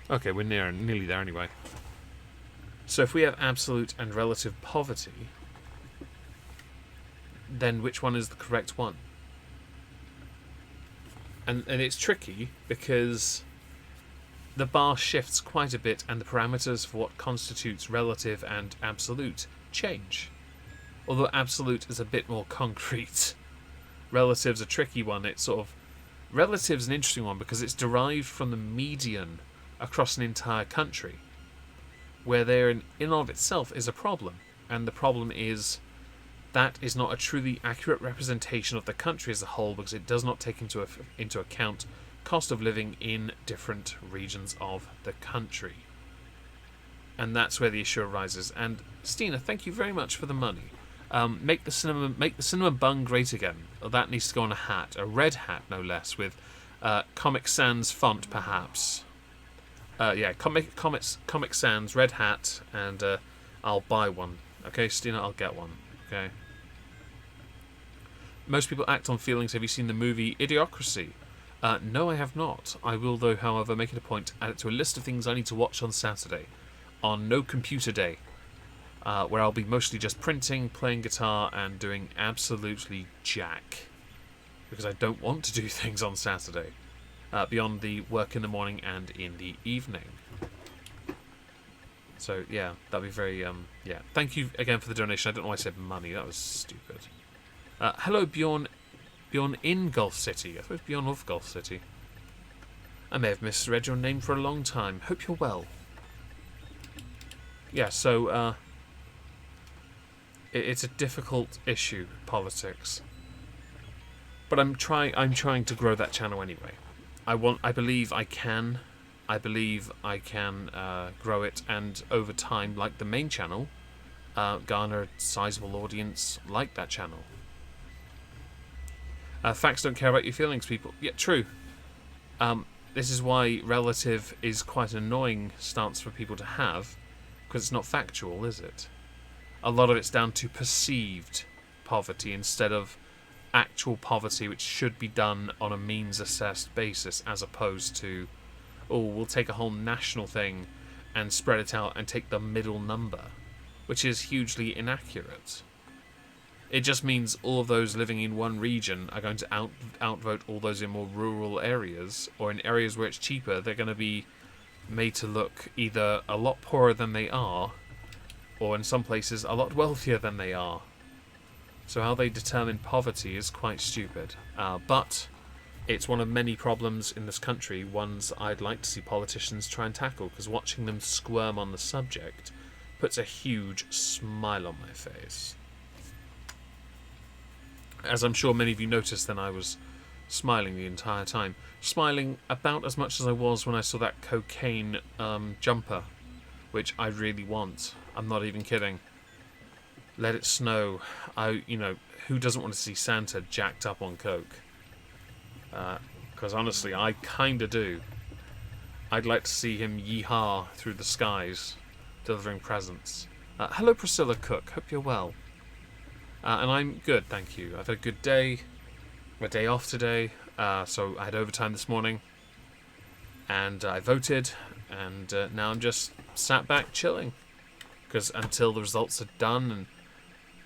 Okay, we're nearly there anyway. So if we have absolute and relative poverty, then which one is the correct one? And it's tricky because the bar shifts quite a bit, and the parameters for what constitutes relative and absolute change. Although absolute is a bit more concrete. Relative's a tricky one. Relative's an interesting one because it's derived from the median across an entire country, where there in and of itself is a problem. And the problem is that is not a truly accurate representation of the country as a whole, because it does not take into account cost of living in different regions of the country. And that's where the issue arises. And Stina, thank you very much for the money. Make the cinema bun great again. That needs to go on a hat, a red hat no less, with Comic Sans font perhaps. Comic Sans red hat, and I'll buy one. Okay, Stina, I'll get one. Okay. Most people act on feelings. Have you seen the movie Idiocracy? No, I have not. I will, though, however, make it a point to add it to a list of things I need to watch on Saturday, on No Computer Day, where I'll be mostly just printing, playing guitar, and doing absolutely jack. Because I don't want to do things on Saturday, beyond the work in the morning and in the evening. So, yeah, that'd be very, yeah. Thank you again for the donation. I don't know why I said money. That was stupid. Hello, Bjorn in Gulf City. I suppose Bjorn of Gulf City. I may have misread your name for a long time. Hope you're well. Yeah, so, it's a difficult issue, politics. But I'm trying to grow that channel anyway. I believe I can grow it, and over time, like the main channel, garner a sizable audience like that channel. Facts don't care about your feelings, people. Yeah, true. This is why relative is quite an annoying stance for people to have, because it's not factual, is it? A lot of it's down to perceived poverty instead of actual poverty, which should be done on a means-assessed basis, as opposed to, oh, we'll take a whole national thing and spread it out and take the middle number, which is hugely inaccurate. It just means all of those living in one region are going to outvote all those in more rural areas, or in areas where it's cheaper. They're going to be made to look either a lot poorer than they are, or in some places a lot wealthier than they are. So how they determine poverty is quite stupid. But it's one of many problems in this country, ones I'd like to see politicians try and tackle, because watching them squirm on the subject puts a huge smile on my face. As I'm sure many of you noticed, then I was smiling the entire time. Smiling about as much as I was when I saw that cocaine jumper, which I really want. I'm not even kidding. Let it snow. Who doesn't want to see Santa jacked up on coke? Because honestly, I kinda do. I'd like to see him yee-haw through the skies, delivering presents. Hello, Priscilla Cook. Hope you're well. And I'm good, thank you. I've had a good day. My day off today. So I had overtime this morning. And I voted. And now I'm just sat back chilling. Because until the results are done,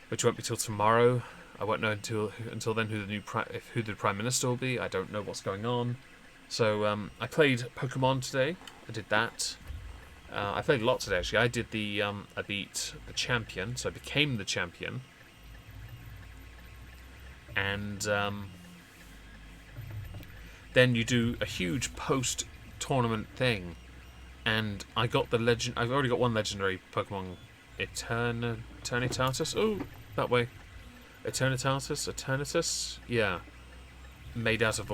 which won't be till tomorrow, I won't know until then who the Prime Minister will be. I don't know what's going on. So I played Pokemon today. I did that. I played a lot today, actually. I did I beat the champion, so I became the champion. And then you do a huge post-tournament thing, and I got the legend. I've already got one legendary Pokemon, Eternitatus. Oh, that way, Eternatus. Yeah, made out of the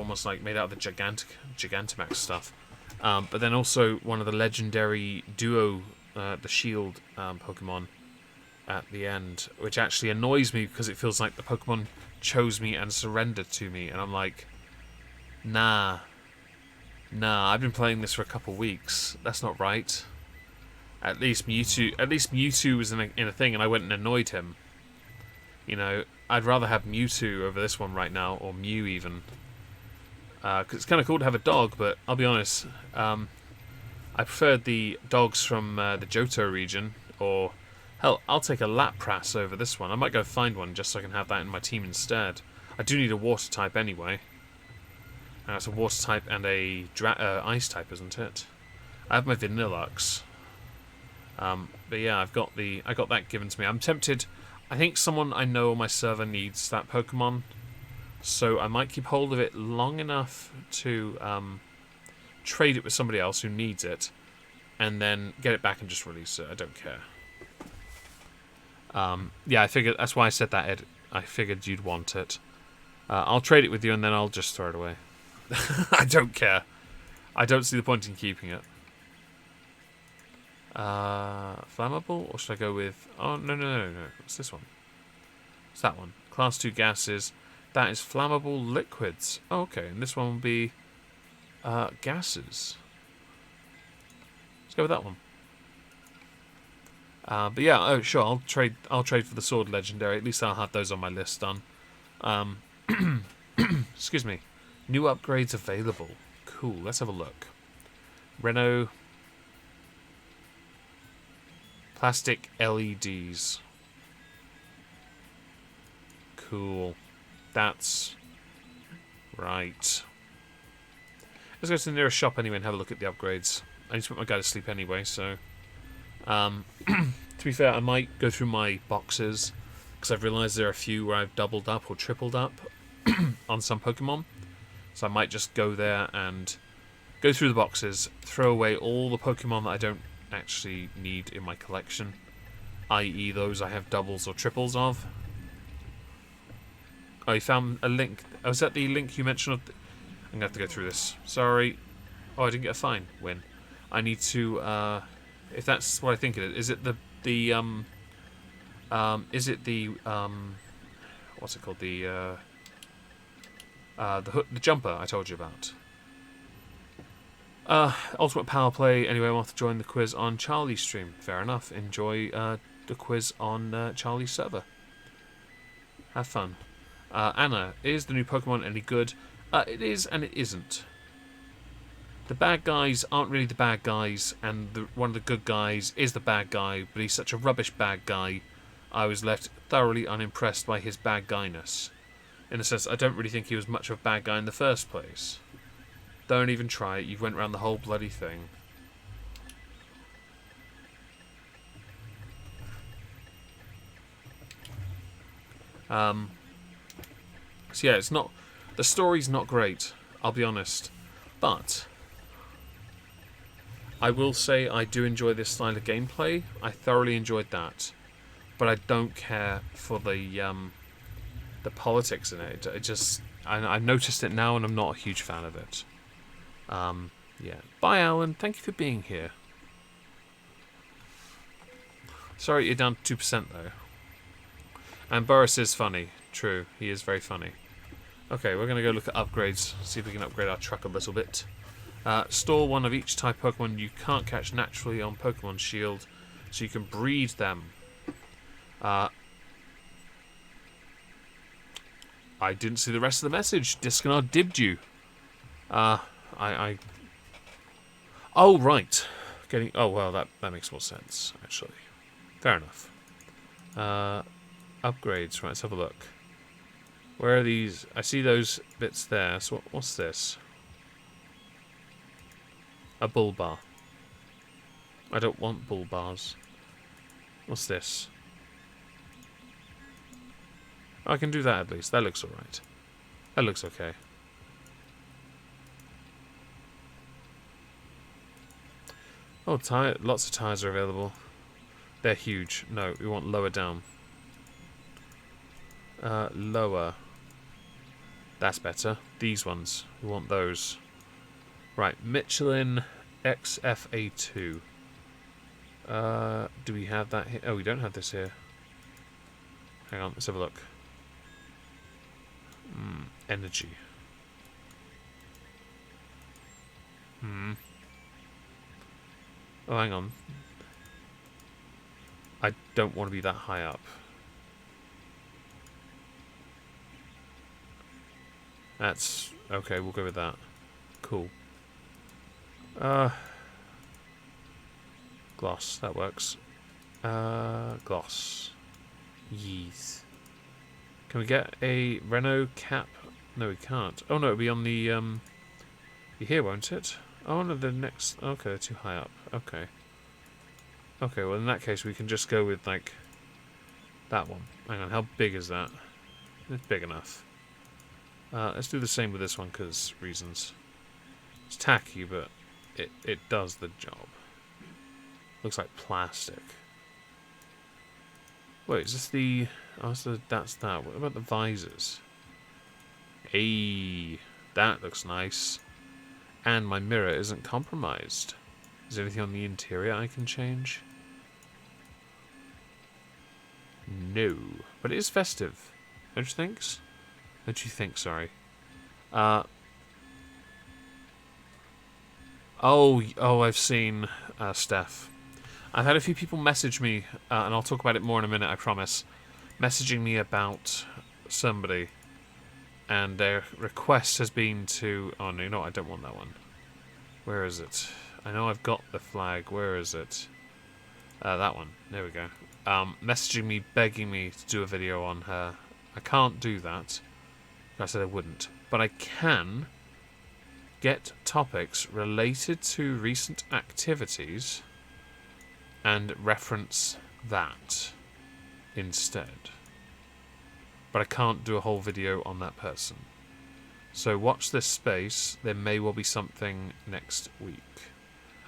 Gigantamax stuff. But then also one of the legendary duo, the Shield Pokemon, at the end, which actually annoys me because it feels like the Pokemon chose me and surrendered to me, and I'm like, nah, I've been playing this for a couple weeks. That's not right. At least Mewtwo was in a thing, and I went and annoyed him. I'd rather have Mewtwo over this one right now, or Mew even. Because it's kind of cool to have a dog, but I'll be honest, I preferred the dogs from the Johto region, or hell, I'll take a Lapras over this one. I might go find one just so I can have that in my team instead. I do need a water type anyway. It's a water type and a ice type, isn't it? I have my Vanillux. But yeah, I got that given to me. I'm tempted. I think someone I know on my server needs that Pokemon, so I might keep hold of it long enough to trade it with somebody else who needs it, and then get it back and just release it. I don't care. Yeah, I figured that's why I said that, Ed. I figured you'd want it. I'll trade it with you, and then I'll just throw it away. I don't care. I don't see the point in keeping it. Flammable, or should I go with... Oh, no. What's this one? It's that one. Class 2 gases. That is flammable liquids. Oh, okay, and this one will be gases. Let's go with that one. But yeah, oh sure, I'll trade for the sword legendary. At least I'll have those on my list done. Excuse me. New upgrades available. Cool, let's have a look. Renault. Plastic LEDs. Cool. That's right. Let's go to the nearest shop anyway and have a look at the upgrades. I need to put my guy to sleep anyway, so... to be fair, I might go through my boxes, because I've realised there are a few where I've doubled up or tripled up on some Pokemon. So I might just go there and go through the boxes, throw away all the Pokemon that I don't actually need in my collection, i.e. those I have doubles or triples of. Oh, you found a link. Oh, is that the link you mentioned? I'm going to have to go through this. Sorry. Oh, I didn't get a fine. Win. I need to, if that's what I think it is it is it the, what's it called? The jumper I told you about. Ultimate Power Play. Anyway, I want to join the quiz on Charlie's stream. Fair enough. Enjoy the quiz on Charlie's server. Have fun. Anna, is the new Pokemon any good? It is and it isn't. The bad guys aren't really the bad guys, and one of the good guys is the bad guy, but he's such a rubbish bad guy, I was left thoroughly unimpressed by his bad guyness. In a sense, I don't really think he was much of a bad guy in the first place. Don't even try it, you've went around the whole bloody thing. So yeah, it's not... The story's not great, I'll be honest. But I will say I do enjoy this style of gameplay. I thoroughly enjoyed that. But I don't care for the politics in it. It just... I've noticed it now and I'm not a huge fan of it. Yeah. Bye, Alan. Thank you for being here. Sorry you're down to 2% though. And Boris is funny. True, he is very funny. Okay, we're going to go look at upgrades. See if we can upgrade our truck a little bit. Store one of each type Pokemon you can't catch naturally on Pokemon Shield, so you can breed them. I didn't see the rest of the message. Discard dibbed you. Oh, right. Oh, well, that makes more sense, actually. Fair enough. Upgrades. Right, let's have a look. Where are these? I see those bits there. So what's this? A bull bar. I don't want bull bars. What's this? I can do that at least. That looks alright. That looks okay. Oh, lots of tires are available. They're huge. No, we want lower down. Lower. That's better. These ones. We want those. Right, Michelin XFA2. Do we have that here? Oh, we don't have this here. Hang on, let's have a look. Energy. Oh, hang on. I don't want to be that high up. That's... okay, we'll go with that. Cool. Gloss, that works. Gloss. Yeez. Can we get a Renault cap? No, we can't. Oh no, it'll be on the, be here, won't it? Oh no, the next... okay, they're too high up. Okay. Okay, well in that case we can just go with, like, that one. Hang on, how big is that? It's big enough. Let's do the same with this one, because reasons. It's tacky, but it does the job. Looks like plastic. Wait, is this the... oh, that's that. What about the visors? Hey, that looks nice. And my mirror isn't compromised. Is there anything on the interior I can change? No. But it is festive. Don't you think? Don't you think, sorry. Oh, I've seen Steph. I've had a few people message me, and I'll talk about it more in a minute, I promise. Messaging me about somebody. and their request has been to... Oh, no, I don't want that one. Where is it? I know I've got the flag. Where is it? That one. There we go. Messaging me, begging me to do a video on her. I can't do that. I said I wouldn't. But I can get topics related to recent activities and reference that instead. But I can't do a whole video on that person. So watch this space. There may well be something next week.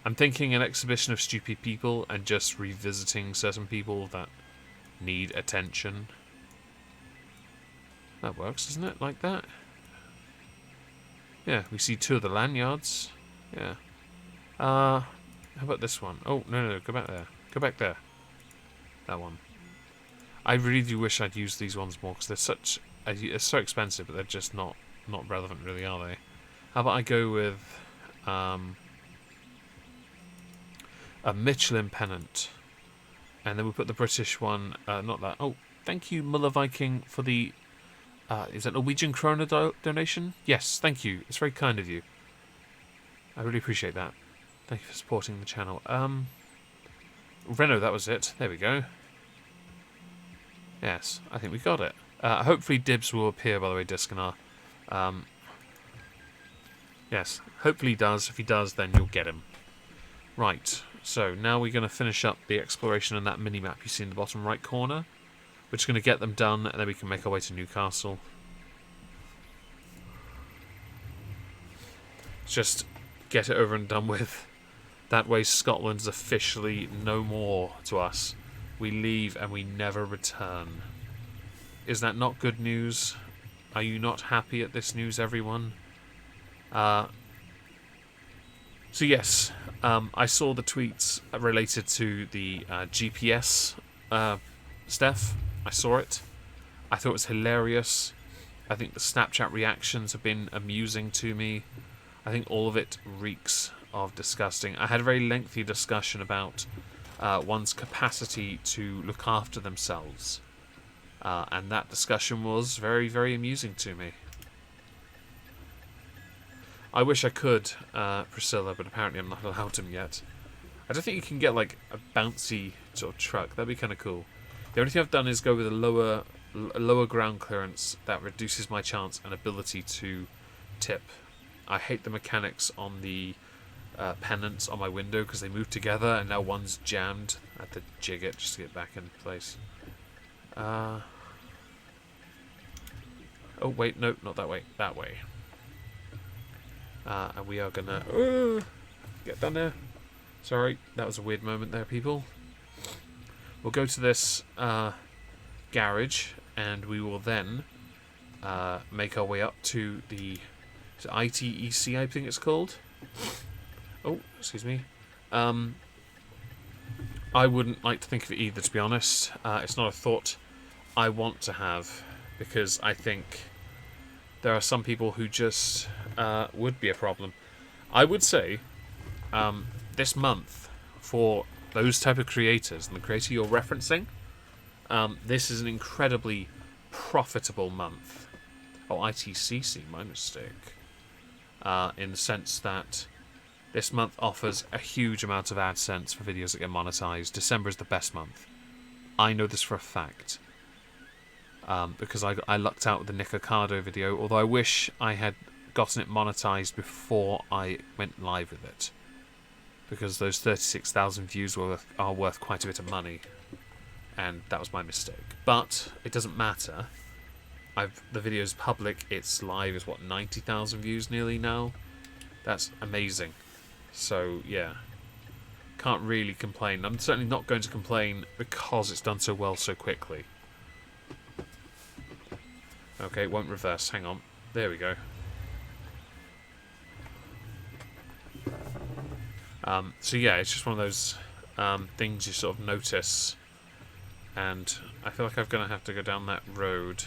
I'm thinking an exhibition of stupid people and just revisiting certain people that need attention. That works, doesn't it? Like that? Yeah, we see 2 of the lanyards. Yeah. How about this one? Oh, no, go back there. Go back there. That one. I really do wish I'd used these ones more, because they're so expensive, but they're just not relevant, really, are they? How about I go with a Michelin pennant, and then we put the British one, not that. Oh, thank you, Muller Viking, for the is that Norwegian krona donation? Yes, thank you. It's very kind of you. I really appreciate that. Thank you for supporting the channel. Renault, that was it. There we go. Yes, I think we got it. Hopefully Dibs will appear, by the way, Diskanar. Yes, hopefully he does. If he does, then you'll get him. Right, so now we're going to finish up the exploration on that mini-map you see in the bottom right corner. We're just going to get them done, and then we can make our way to Newcastle. Just get it over and done with. That way Scotland's officially no more to us. We leave and we never return. Is that not good news? Are you not happy at this news, everyone? So yes, I saw the tweets related to the GPS stuff. I saw it. I thought it was hilarious. I think the Snapchat reactions have been amusing to me. I think all of it reeks of disgusting. I had a very lengthy discussion about one's capacity to look after themselves. And that discussion was very, very amusing to me. I wish I could, Priscilla, but apparently I'm not allowed them yet. I don't think you can get like a bouncy sort of truck. That'd be kind of cool. The only thing I've done is go with a lower ground clearance that reduces my chance and ability to tip. I hate the mechanics on the pennants on my window because they move together and now one's jammed. I have to jig it just to get back in place. Oh wait, no, not that way. That way. And we are gonna get down there. Sorry, that was a weird moment there, people. We'll go to this garage, and we will then make our way up to the ITEC, I think it's called. Oh, excuse me. I wouldn't like to think of it either, to be honest. It's not a thought I want to have, because I think there are some people who just would be a problem. I would say this month, for those type of creators and the creator you're referencing, this is an incredibly profitable month. Oh, ITCC, my mistake. In the sense that this month offers a huge amount of AdSense for videos that get monetized. December is the best month. I know this for a fact. Because I lucked out with the Nick Ocado video, although I wish I had gotten it monetized before I went live with it. Because those 36,000 views are worth quite a bit of money. And that was my mistake. But it doesn't matter. The video's public, it's live, it's what, 90,000 views nearly now? That's amazing. So, yeah. Can't really complain. I'm certainly not going to complain because it's done so well so quickly. Okay, it won't reverse. Hang on. There we go. So yeah, it's just one of those things you sort of notice. And I feel like I'm going to have to go down that road.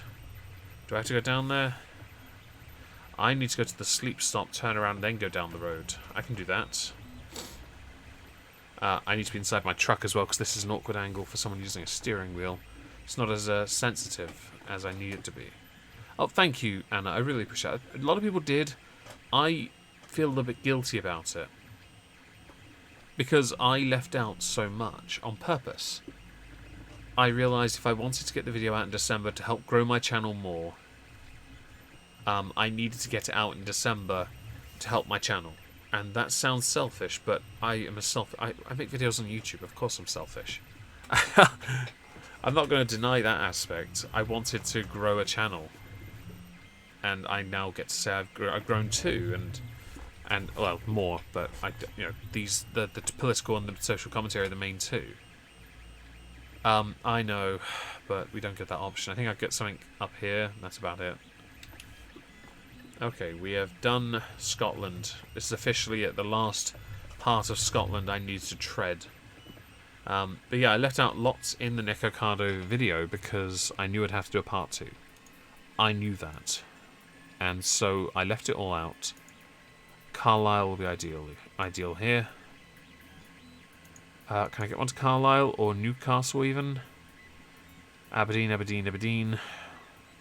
Do I have to go down there? I need to go to the sleep stop, turn around, and then go down the road. I can do that. I need to be inside my truck as well, because this is an awkward angle for someone using a steering wheel. It's not as sensitive as I need it to be. Oh, thank you, Anna. I really appreciate it. A lot of people did. I feel a little bit guilty about it. Because I left out so much on purpose. I realised if I wanted to get the video out in December to help grow my channel more, I needed to get it out in December to help my channel. And that sounds selfish, but I am I make videos on YouTube. Of course I'm selfish. I'm not going to deny that aspect. I wanted to grow a channel. And I now get to say I've grown too, and well, more, but the political and the social commentary are the main two. I know, but we don't get that option. I think I get something up here. That's about it. Okay, we have done Scotland. This is officially at the last part of Scotland I need to tread. But yeah, I left out lots in the Nick Ocado video because I knew I'd have to do a part 2. I knew that. And so I left it all out. Carlisle will be ideal here. Can I get one to Carlisle or Newcastle even? Aberdeen.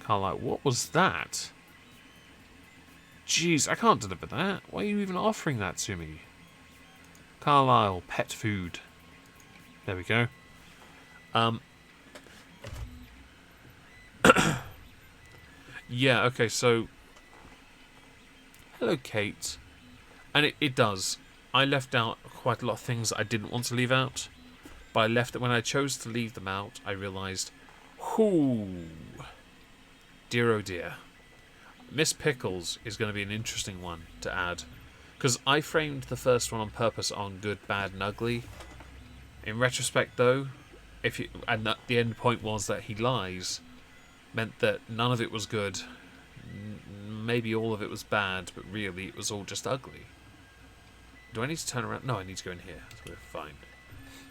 Carlisle. What was that? Jeez, I can't deliver that. Why are you even offering that to me? Carlisle, pet food. There we go. Yeah, okay, so... Hello, Kate. And it does. I left out quite a lot of things I didn't want to leave out. But I left it when I chose to leave them out. I realised, whoo, dear oh dear. Miss Pickles is going to be an interesting one to add. Because I framed the first one on purpose on good, bad, and ugly. In retrospect, though, and the end point was that he lies, meant that none of it was good. Maybe all of it was bad, but really it was all just ugly. Do I need to turn around? No, I need to go in here. So we're fine.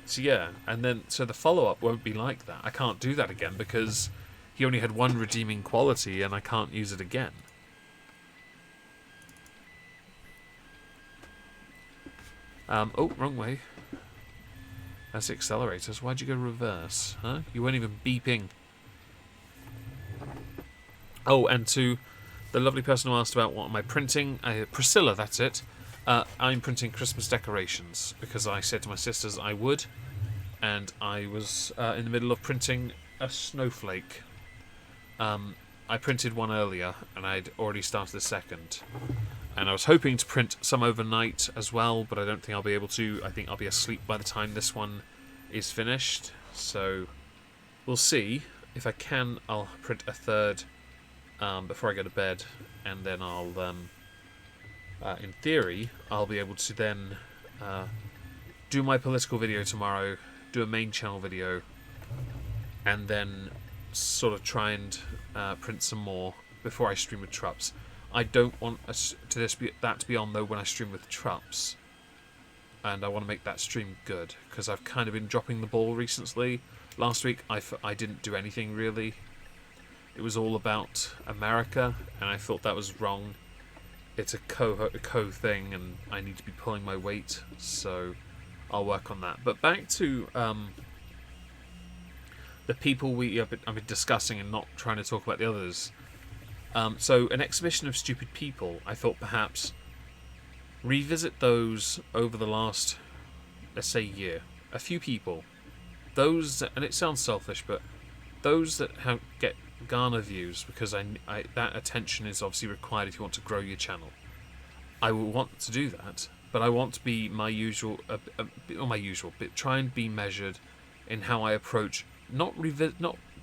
So yeah, and then so the follow-up won't be like that. I can't do that again because he only had one redeeming quality and I can't use it again. Oh, wrong way. That's the accelerators. Why'd you go reverse? Huh? You weren't even beeping. Oh, and to the lovely person who asked about what am I printing, Priscilla, that's it. I'm printing Christmas decorations because I said to my sisters I would, and I was in the middle of printing a snowflake. I printed one earlier, and I'd already started the second. And I was hoping to print some overnight as well, but I don't think I'll be able to. I think I'll be asleep by the time this one is finished. So we'll see. If I can, I'll print a third before I go to bed, and then I'll, in theory, I'll be able to then do my political video tomorrow, do a main channel video, and then sort of try and print some more before I stream with Trups. I don't want that to be on though when I stream with Trups, and I want to make that stream good because I've kind of been dropping the ball recently. Last week I didn't do anything really. It was all about America, and I thought that was wrong. It's a co thing, and I need to be pulling my weight, so I'll work on that. But back to the people I've been discussing and not trying to talk about the others. So an exhibition of stupid people, I thought perhaps revisit those over the last, let's say, year. A few people. Those, and it sounds selfish, but those that get garner views, because that attention is obviously required if you want to grow your channel. I will want to do that, but I want to be my usual, but try and be measured in how I approach, not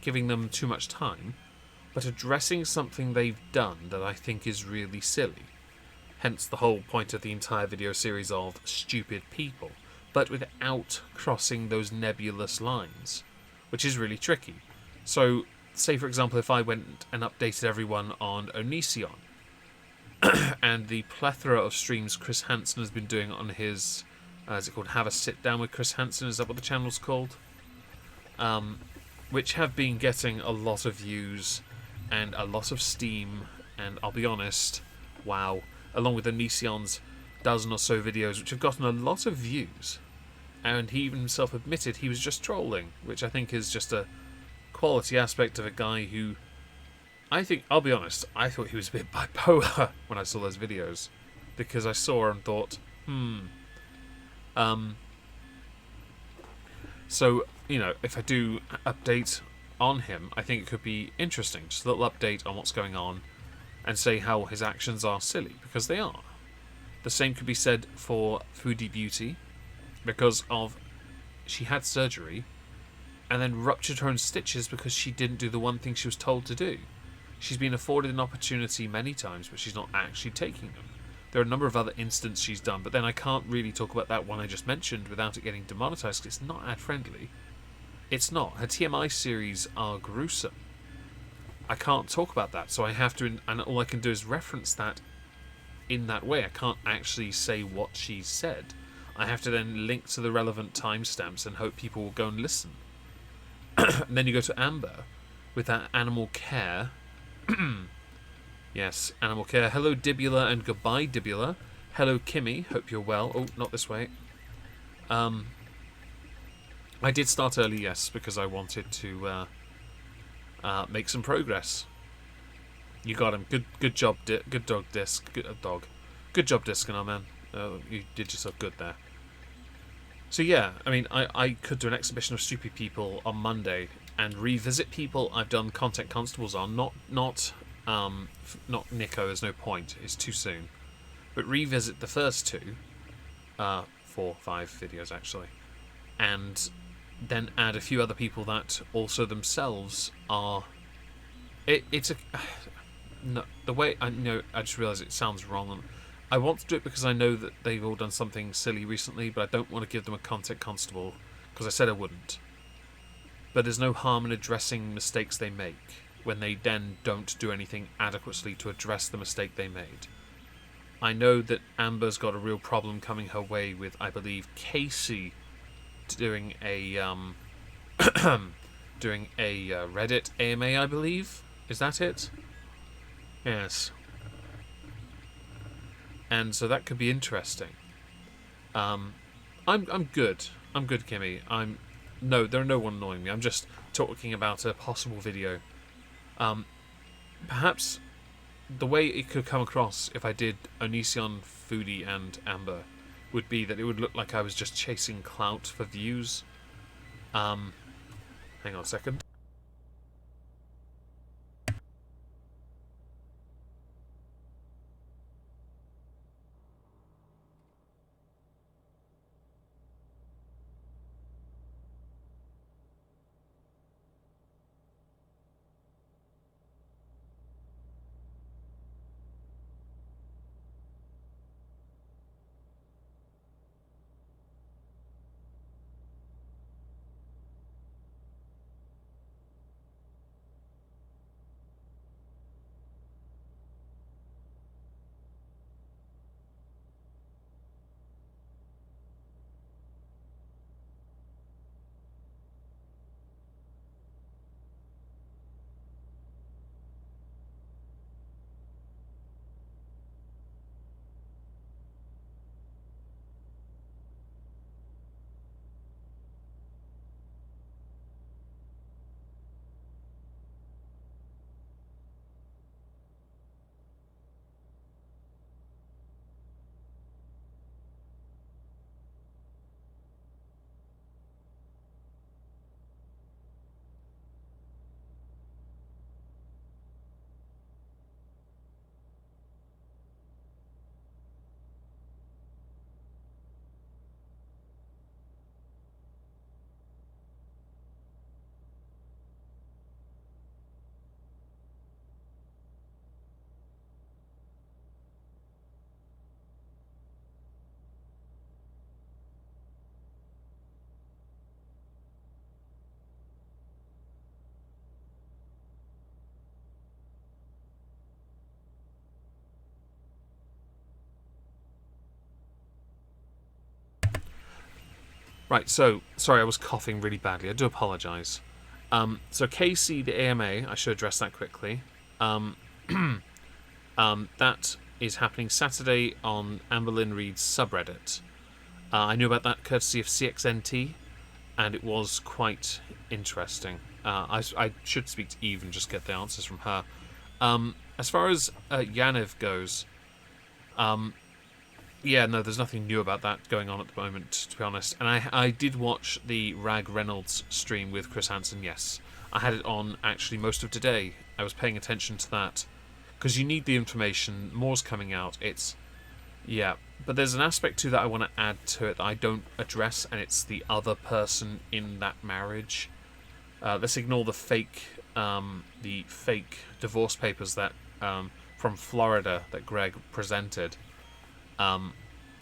giving them too much time, but addressing something they've done that I think is really silly. Hence the whole point of the entire video series of stupid people, but without crossing those nebulous lines, which is really tricky. So, say for example, if I went and updated everyone on Onision, and the plethora of streams Chris Hansen has been doing on his, is it called Have a Sit Down with Chris Hansen, is that what the channel's called? Which have been getting a lot of views and a lot of steam, and I'll be honest, wow, along with Onision's dozen or so videos which have gotten a lot of views, and he even himself admitted he was just trolling, which I think is just a quality aspect of a guy who I think, I'll be honest, I thought he was a bit bipolar when I saw those videos. Because I saw her and thought, So, you know, if I do update on him, I think it could be interesting. Just a little update on what's going on and say how his actions are silly, because they are. The same could be said for Foodie Beauty, because of she had surgery and then ruptured her own stitches because she didn't do the one thing she was told to do. She's been afforded an opportunity many times, but she's not actually taking them. There are a number of other instances she's done, but then I can't really talk about that one I just mentioned without it getting demonetized because it's not ad-friendly. It's not. Her TMI series are gruesome. I can't talk about that, so I have to, and all I can do is reference that in that way. I can't actually say what she said. I have to then link to the relevant timestamps and hope people will go and listen. And then you go to Amber with that animal care. Yes, animal care. Hello Dibula and goodbye Dibula. Hello Kimmy, hope you're well. Oh, not this way. I did start early, yes, because I wanted to make some progress. You got him. Good job, good dog, Disc. Good dog. Good job, Discanar, man. You did yourself good there. So yeah, I mean, I could do an exhibition of stupid people on Monday and revisit people I've done content constables on. Not Nico. There's no point. It's too soon. But revisit the first 2, 4, 5 videos actually, and then add a few other people that also themselves are. It's a no. The way I know, I just realised it sounds wrong. I want to do it because I know that they've all done something silly recently, but I don't want to give them a content constable because I said I wouldn't. But there's no harm in addressing mistakes they make when they then don't do anything adequately to address the mistake they made. I know that Amber's got a real problem coming her way with, I believe, Casey doing a Reddit AMA, I believe. Is that it? Yes. And so that could be interesting. I'm good. I'm good, Kimmy. There are no one annoying me. I'm just talking about a possible video. Perhaps the way it could come across if I did Onision, Foodie, and Amber would be that it would look like I was just chasing clout for views. Hang on a second. Right, so, sorry, I was coughing really badly. I do apologise. So Casey, the AMA, I should address that quickly. That is happening Saturday on Amberlyn Reed's subreddit. I knew about that courtesy of CXNT, and it was quite interesting. I should speak to Eve and just get the answers from her. As far as Yaniv goes, yeah, no, there's nothing new about that going on at the moment, to be honest. And I did watch the Rag Reynolds stream with Chris Hansen, yes. I had it on, actually, most of today. I was paying attention to that. Because you need the information. More's coming out. It's... Yeah. But there's an aspect to that I want to add to it that I don't address, and it's the other person in that marriage. Let's ignore the fake divorce papers that from Florida that Greg presented. So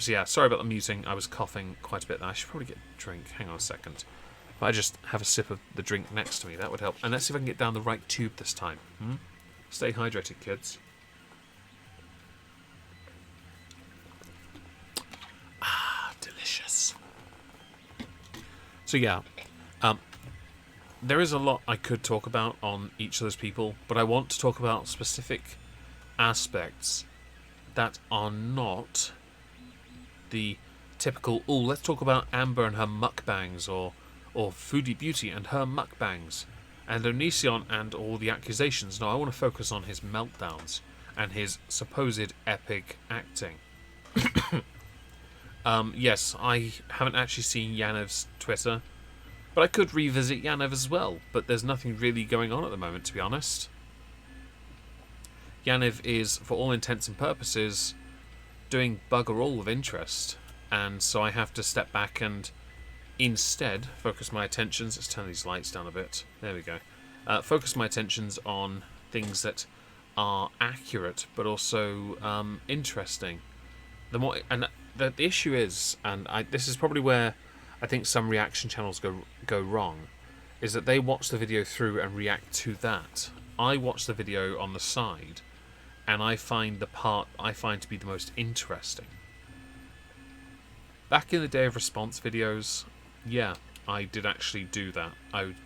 yeah, sorry about the muting. I was coughing quite a bit there. I should probably get a drink. Hang on a second. If I just have a sip of the drink next to me, that would help. And let's see if I can get down the right tube this time. Stay hydrated, kids. Ah, delicious. So yeah, there is a lot I could talk about on each of those people, but I want to talk about specific aspects that are not the typical, oh, let's talk about Amber and her mukbangs, or Foodie Beauty and her mukbangs, and Onision and all the accusations. No, I want to focus on his meltdowns and his supposed epic acting. Yes, I haven't actually seen Yanev's Twitter, but I could revisit Yanev as well, but there's nothing really going on at the moment, to be honest. Yanev is, for all intents and purposes, doing bugger all of interest, and so I have to step back and instead focus my attentions. Let's turn these lights down a bit. There we go. Focus my attentions on things that are accurate but also interesting. The more, and the issue is, and this is probably where I think some reaction channels go wrong, is that they watch the video through and react to that. I watch the video on the side, and I find the part I find to be the most interesting. Back in the day of response videos, yeah, I did actually do that.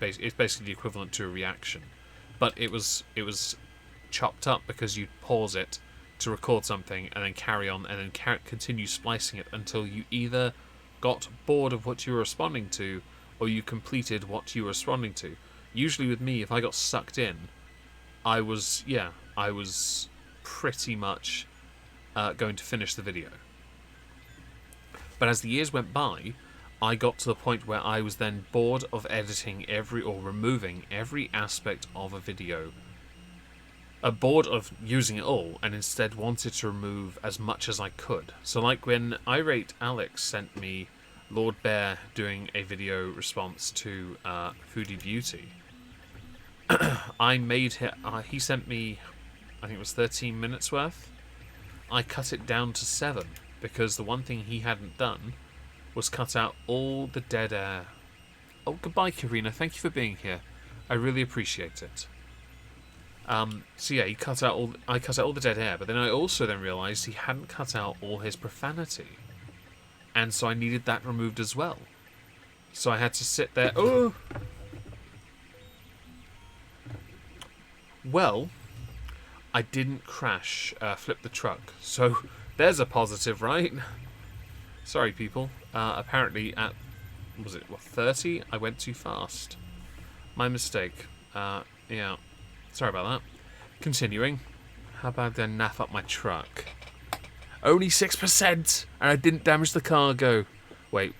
It's basically the equivalent to a reaction, but it was chopped up because you'd pause it to record something and then carry on and then continue splicing it until you either got bored of what you were responding to or you completed what you were responding to. Usually with me, if I got sucked in, I was pretty much going to finish the video. But as the years went by, I got to the point where I was then bored of editing removing every aspect of a video. Bored of using it all, and instead wanted to remove as much as I could. So like when Irate Alex sent me Lord Bear doing a video response to Foodie Beauty, he sent me, I think it was 13 minutes worth. I cut it down to 7, because the one thing he hadn't done was cut out all the dead air. Oh, goodbye, Karina. Thank you for being here. I really appreciate it. So yeah, I cut out all the dead air, but then I also realised he hadn't cut out all his profanity. And so I needed that removed as well. So I had to sit there. Oh! Well, I didn't crash, flip the truck. So there's a positive, right? Sorry, people. Apparently at, 30? I went too fast. My mistake. Yeah. Sorry about that. Continuing. How about I naff up my truck? Only 6%! And I didn't damage the cargo. Wait.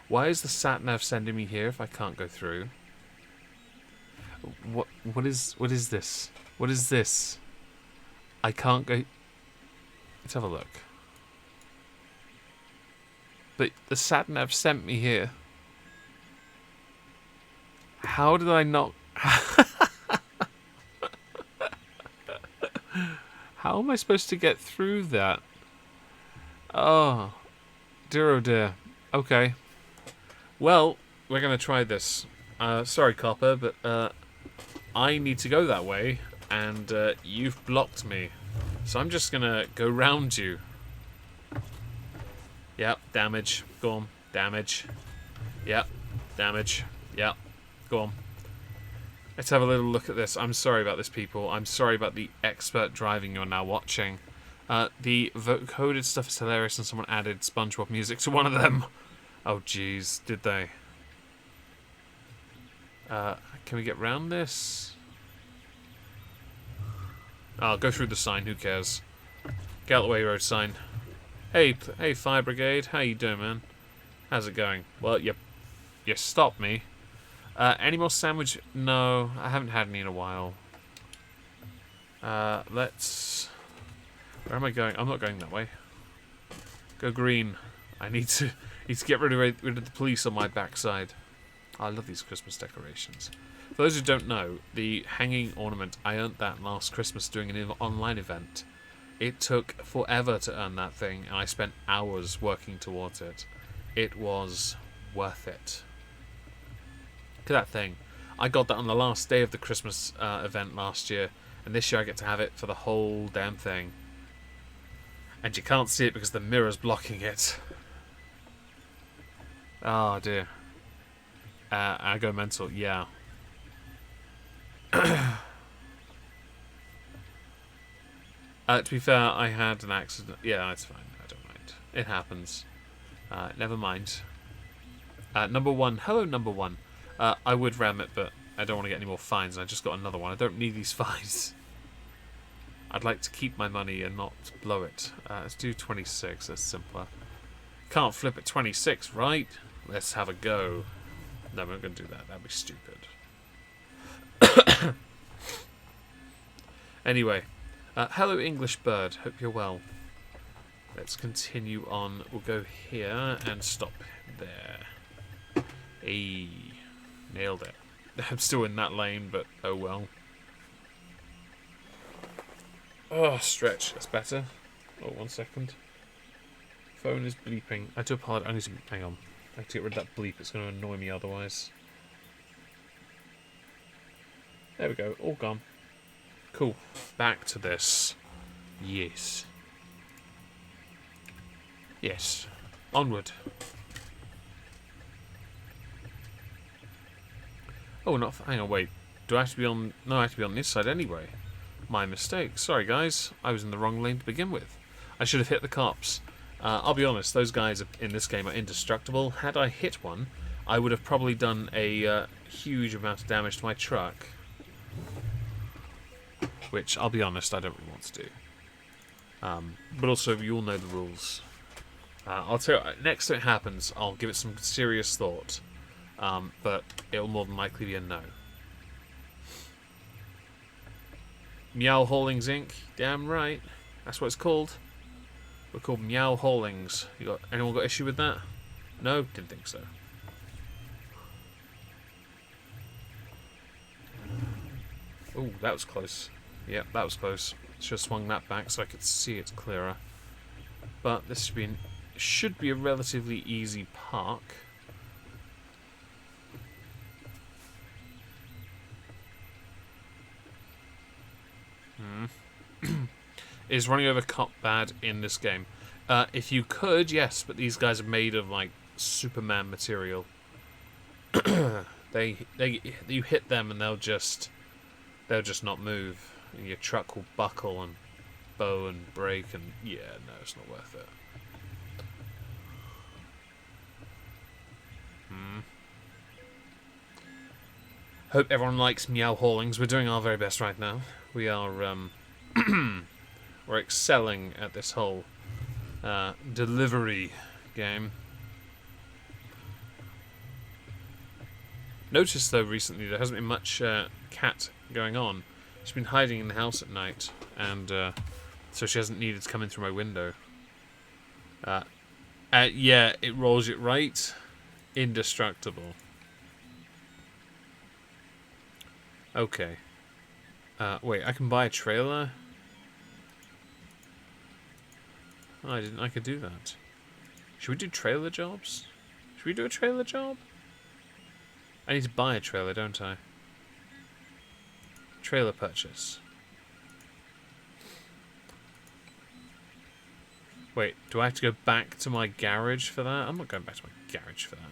Why is the sat-nav sending me here if I can't go through? What is this? What is this? I can't go... Let's have a look. But the sat-nav sent me here. How did I not... How am I supposed to get through that? Oh. Dear oh dear. Okay. Well, we're going to try this. Sorry, Copper, but I need to go that way, and you've blocked me. So I'm just going to go round you. Yep, damage. Go on. Damage. Yep, damage. Yep. Go on. Let's have a little look at this. I'm sorry about this, people. I'm sorry about the expert driving you're now watching. The vocoded stuff is hilarious, and someone added SpongeBob music to one of them. Oh, jeez. Did they? Can we get round this? I'll go through the sign, who cares? Get out the way, road sign. Hey, fire brigade, how you doing, man? How's it going? Well, you stopped me. Any more sandwich? No, I haven't had any in a while. Let's... Where am I going? I'm not going that way. Go green. I need to get rid of the police on my backside. I love these Christmas decorations. For those who don't know, the hanging ornament, I earned that last Christmas doing an online event. It took forever to earn that thing, and I spent hours working towards it. It was worth it. Look at that thing. I got that on the last day of the Christmas event last year, and this year I get to have it for the whole damn thing. And you can't see it because the mirror's blocking it. Oh dear. I go mental, yeah. To be fair, I had an accident. Yeah, it's fine. I don't mind. It happens. Never mind. Number one. Hello, number one. I would ram it, but I don't want to get any more fines. I just got another one. I don't need these fines. I'd like to keep my money and not blow it. Let's do 26. That's simpler. Can't flip at 26, right? Let's have a go. No, I'm not going to do that. That'd be stupid. Anyway. Hello, English bird. Hope you're well. Let's continue on. We'll go here and stop there. Hey. Nailed it. I'm still in that lane, but oh well. Oh, stretch. That's better. Oh, 1 second. Phone is bleeping. I do apologize. I need to... Hang on. I have to get rid of that bleep. It's going to annoy me otherwise. There we go. All gone. Cool. Back to this. Yes. Yes. Onward. Oh, not... Hang on, wait. Do I have to be on... No, I have to be on this side anyway. My mistake. Sorry, guys. I was in the wrong lane to begin with. I should have hit the cops. I'll be honest, those guys in this game are indestructible. Had I hit one, I would have probably done a huge amount of damage to my truck. Which, I'll be honest, I don't really want to do. But also, you all know the rules. I'll tell you, next time it happens, I'll give it some serious thought. But it'll more than likely be a no. Meow Haulings Inc. Damn right. That's what it's called. We're called Meow Haulings. Anyone got issue with that? No? Didn't think so. Oh, that was close. Yep, that was close. Should have swung that back so I could see it clearer. But this should be a relatively easy park. Is running over cop bad in this game? If you could, yes, but these guys are made of like Superman material. You hit them and they'll just not move. And your truck will buckle and bow and break, and yeah, no, it's not worth it. Hope everyone likes Meow Haulings. We're doing our very best right now. We are we're excelling at this whole delivery game. Noticed though recently there hasn't been much Cat going on. She's been hiding in the house at night, and so she hasn't needed to come in through my window. Yeah, it rolls it right. Indestructible. Okay. Wait, I can buy a trailer? Oh, I didn't. I could do that. Should we do trailer jobs? Should we do a trailer job? I need to buy a trailer, don't I? Trailer purchase. Wait, do I have to go back to my garage for that? I'm not going back to my garage for that.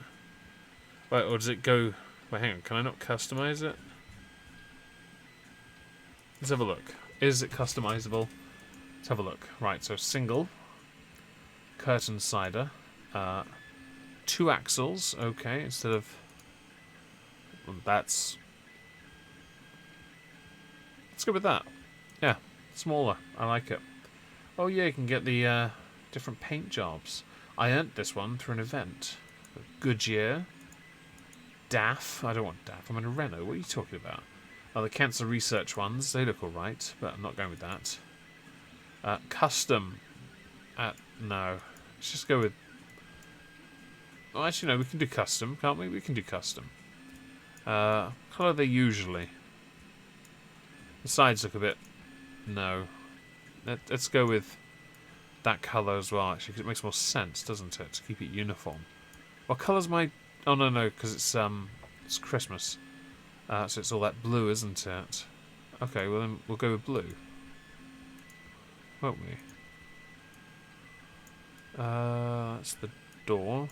Wait, or does it go... Wait, hang on. Can I not customize it? Let's have a look. Is it customizable? Let's have a look. Right, so single. Curtain cider. 2 axles. Okay, instead of Let's go with that. Yeah, smaller. I like it. Oh yeah, you can get the different paint jobs. I earned this one through an event. Goodyear. DAF. I don't want DAF. I'm in a Renault. What are you talking about? Oh, the cancer research ones. They look alright, but I'm not going with that. Custom. No. Let's just go with... Well, actually, no. We can do custom, can't we? We can do custom. Colour are they usually? The sides look a bit... No. Let's go with that colour as well, actually, because it makes more sense, doesn't it? To keep it uniform. What colour's my... Oh, no, because it's Christmas. So it's all that blue, isn't it? Okay, well then we'll go with blue. Won't we? That's the door.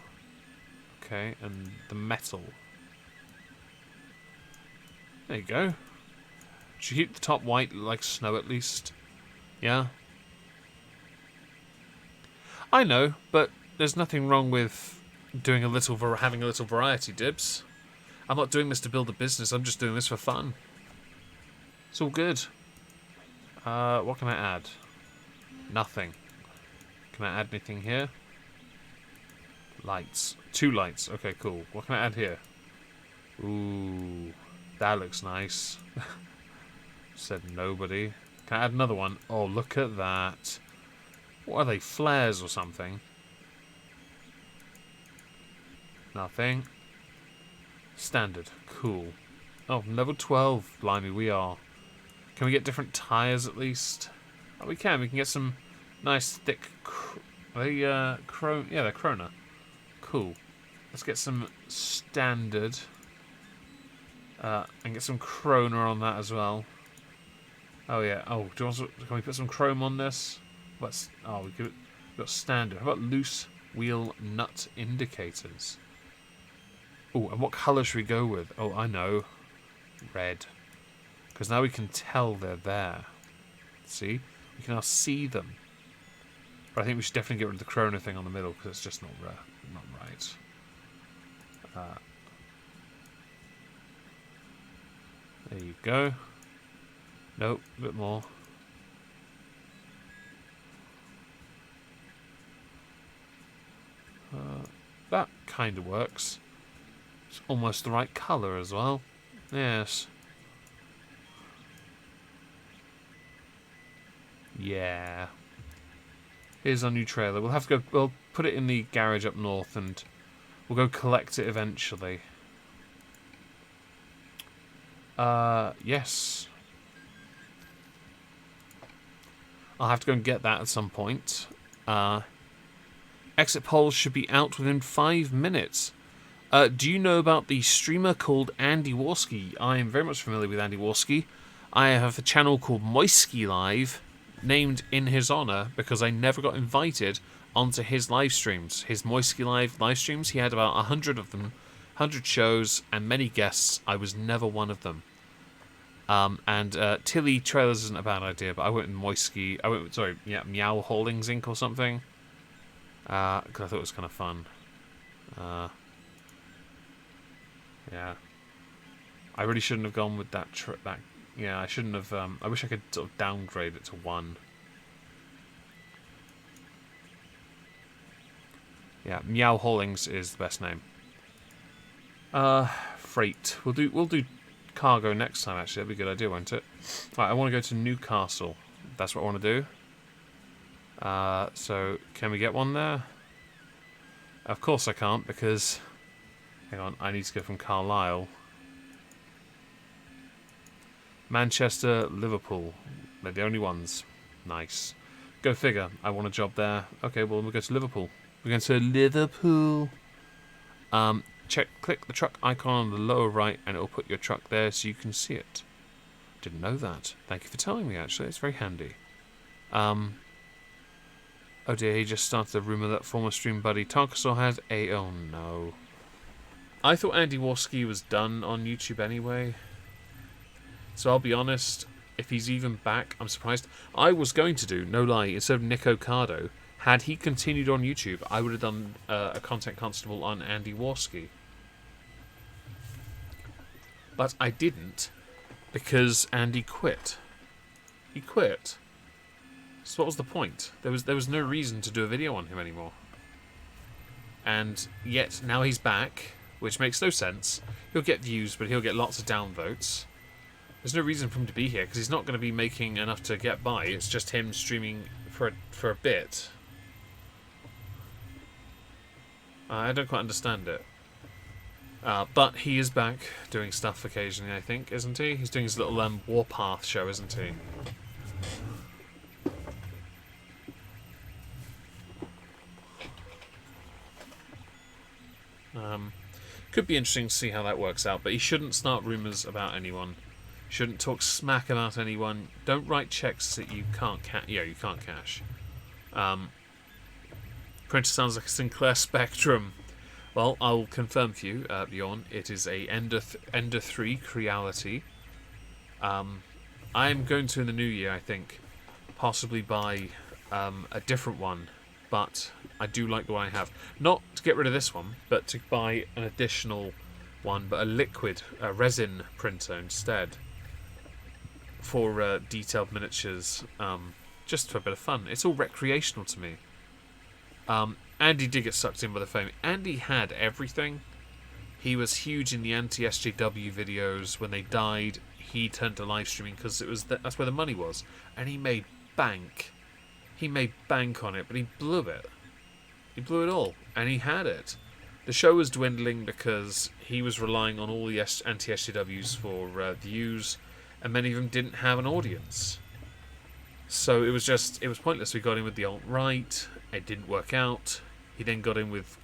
Okay, and the metal. There you go. Should you keep the top white like snow at least? Yeah? I know, but there's nothing wrong with doing having a little variety, Dibs. I'm not doing this to build a business, I'm just doing this for fun. It's all good. What can I add? Nothing. Can I add anything here? Lights. 2 lights. Okay, cool. What can I add here? Ooh, that looks nice. Said nobody. Can I add another one? Oh, look at that. What are they, flares or something? Nothing. Standard. Cool. Oh, level 12. Blimey, we are. Can we get different tyres at least? Oh, we can. We can get some nice thick... Yeah, they're Krona. Cool. Let's get some standard. And get some Krona on that as well. Oh, yeah. Oh, can we put some chrome on this? We've got standard. How about loose wheel nut indicators? Oh, and what colour should we go with? Oh, I know. Red. Because now we can tell they're there. See? We can now see them. But I think we should definitely get rid of the Krona thing on the middle because it's just not right. There you go. Nope, a bit more. That kind of works. It's almost the right colour as well. Yes. Yeah. Here's our new trailer. We'll have to go. We'll put it in the garage up north, and we'll go collect it eventually. Yes. I'll have to go and get that at some point. Exit polls should be out within 5 minutes. Do you know about the streamer called Andy Warski? I am very much familiar with Andy Warski. I have a channel called Moisky Live, named in his honour because I never got invited onto his live streams. His Moisky live streams, he had about 100 of them, 100 shows and many guests. I was never one of them. Tilly Trailers isn't a bad idea, but I went with Moisky. Meow Holdings Inc. or something. Because I thought it was kind of fun. Yeah. I really shouldn't have gone with that. Yeah, I shouldn't have. I wish I could sort of downgrade it to 1. Yeah, Meow Holdings is the best name. Freight. We'll do cargo next time. Actually, that'd be a good idea, won't it? Right, I want to go to Newcastle. That's what I want to do. So can we get one there? Of course I can't because. Hang on, I need to go from Carlisle. Manchester, Liverpool. They're the only ones. Nice. Go figure. I want a job there. Okay, well, we'll go to Liverpool. We're going to Liverpool. Click the truck icon on the lower right and it'll put your truck there so you can see it. Didn't know that. Thank you for telling me, actually. It's very handy. Oh dear, he just started a rumour that former stream buddy Tarkasaw has a... Oh no. I thought Andy Warski was done on YouTube anyway. So I'll be honest, if he's even back, I'm surprised. I was going to do, no lie, instead of Nico Cardo, had he continued on YouTube, I would have done a content constable on Andy Warski. But I didn't because Andy quit. He quit. So what was the point? There was no reason to do a video on him anymore. And yet now he's back, which makes no sense. He'll get views, but he'll get lots of downvotes. There's no reason for him to be here because he's not going to be making enough to get by. It's just him streaming for a bit. I don't quite understand it. But he is back doing stuff occasionally, I think, isn't he? He's doing his little Warpath show, isn't he? Could be interesting to see how that works out, but he shouldn't start rumours about anyone. Shouldn't talk smack about anyone. Don't write checks that you can't you can't cash. Printer sounds like a Sinclair Spectrum. Well, I'll confirm for you, Bjorn, it is a Ender 3 Creality. I'm going to, in the new year, I think, possibly buy a different one, but I do like the one I have. Not to get rid of this one, but to buy an additional one, but a liquid resin printer instead for detailed miniatures, just for a bit of fun. It's all recreational to me. Andy did get sucked in by the fame. Andy had everything. He was huge in the anti-SJW videos. When they died, he turned to live streaming because that's where the money was, and he made bank. He made bank on it, but he blew it. He blew it all, and he had it. The show was dwindling because he was relying on all the anti-SJWs for views, and many of them didn't have an audience. So it was pointless. We got in with the alt-right. It didn't work out. He then got in with,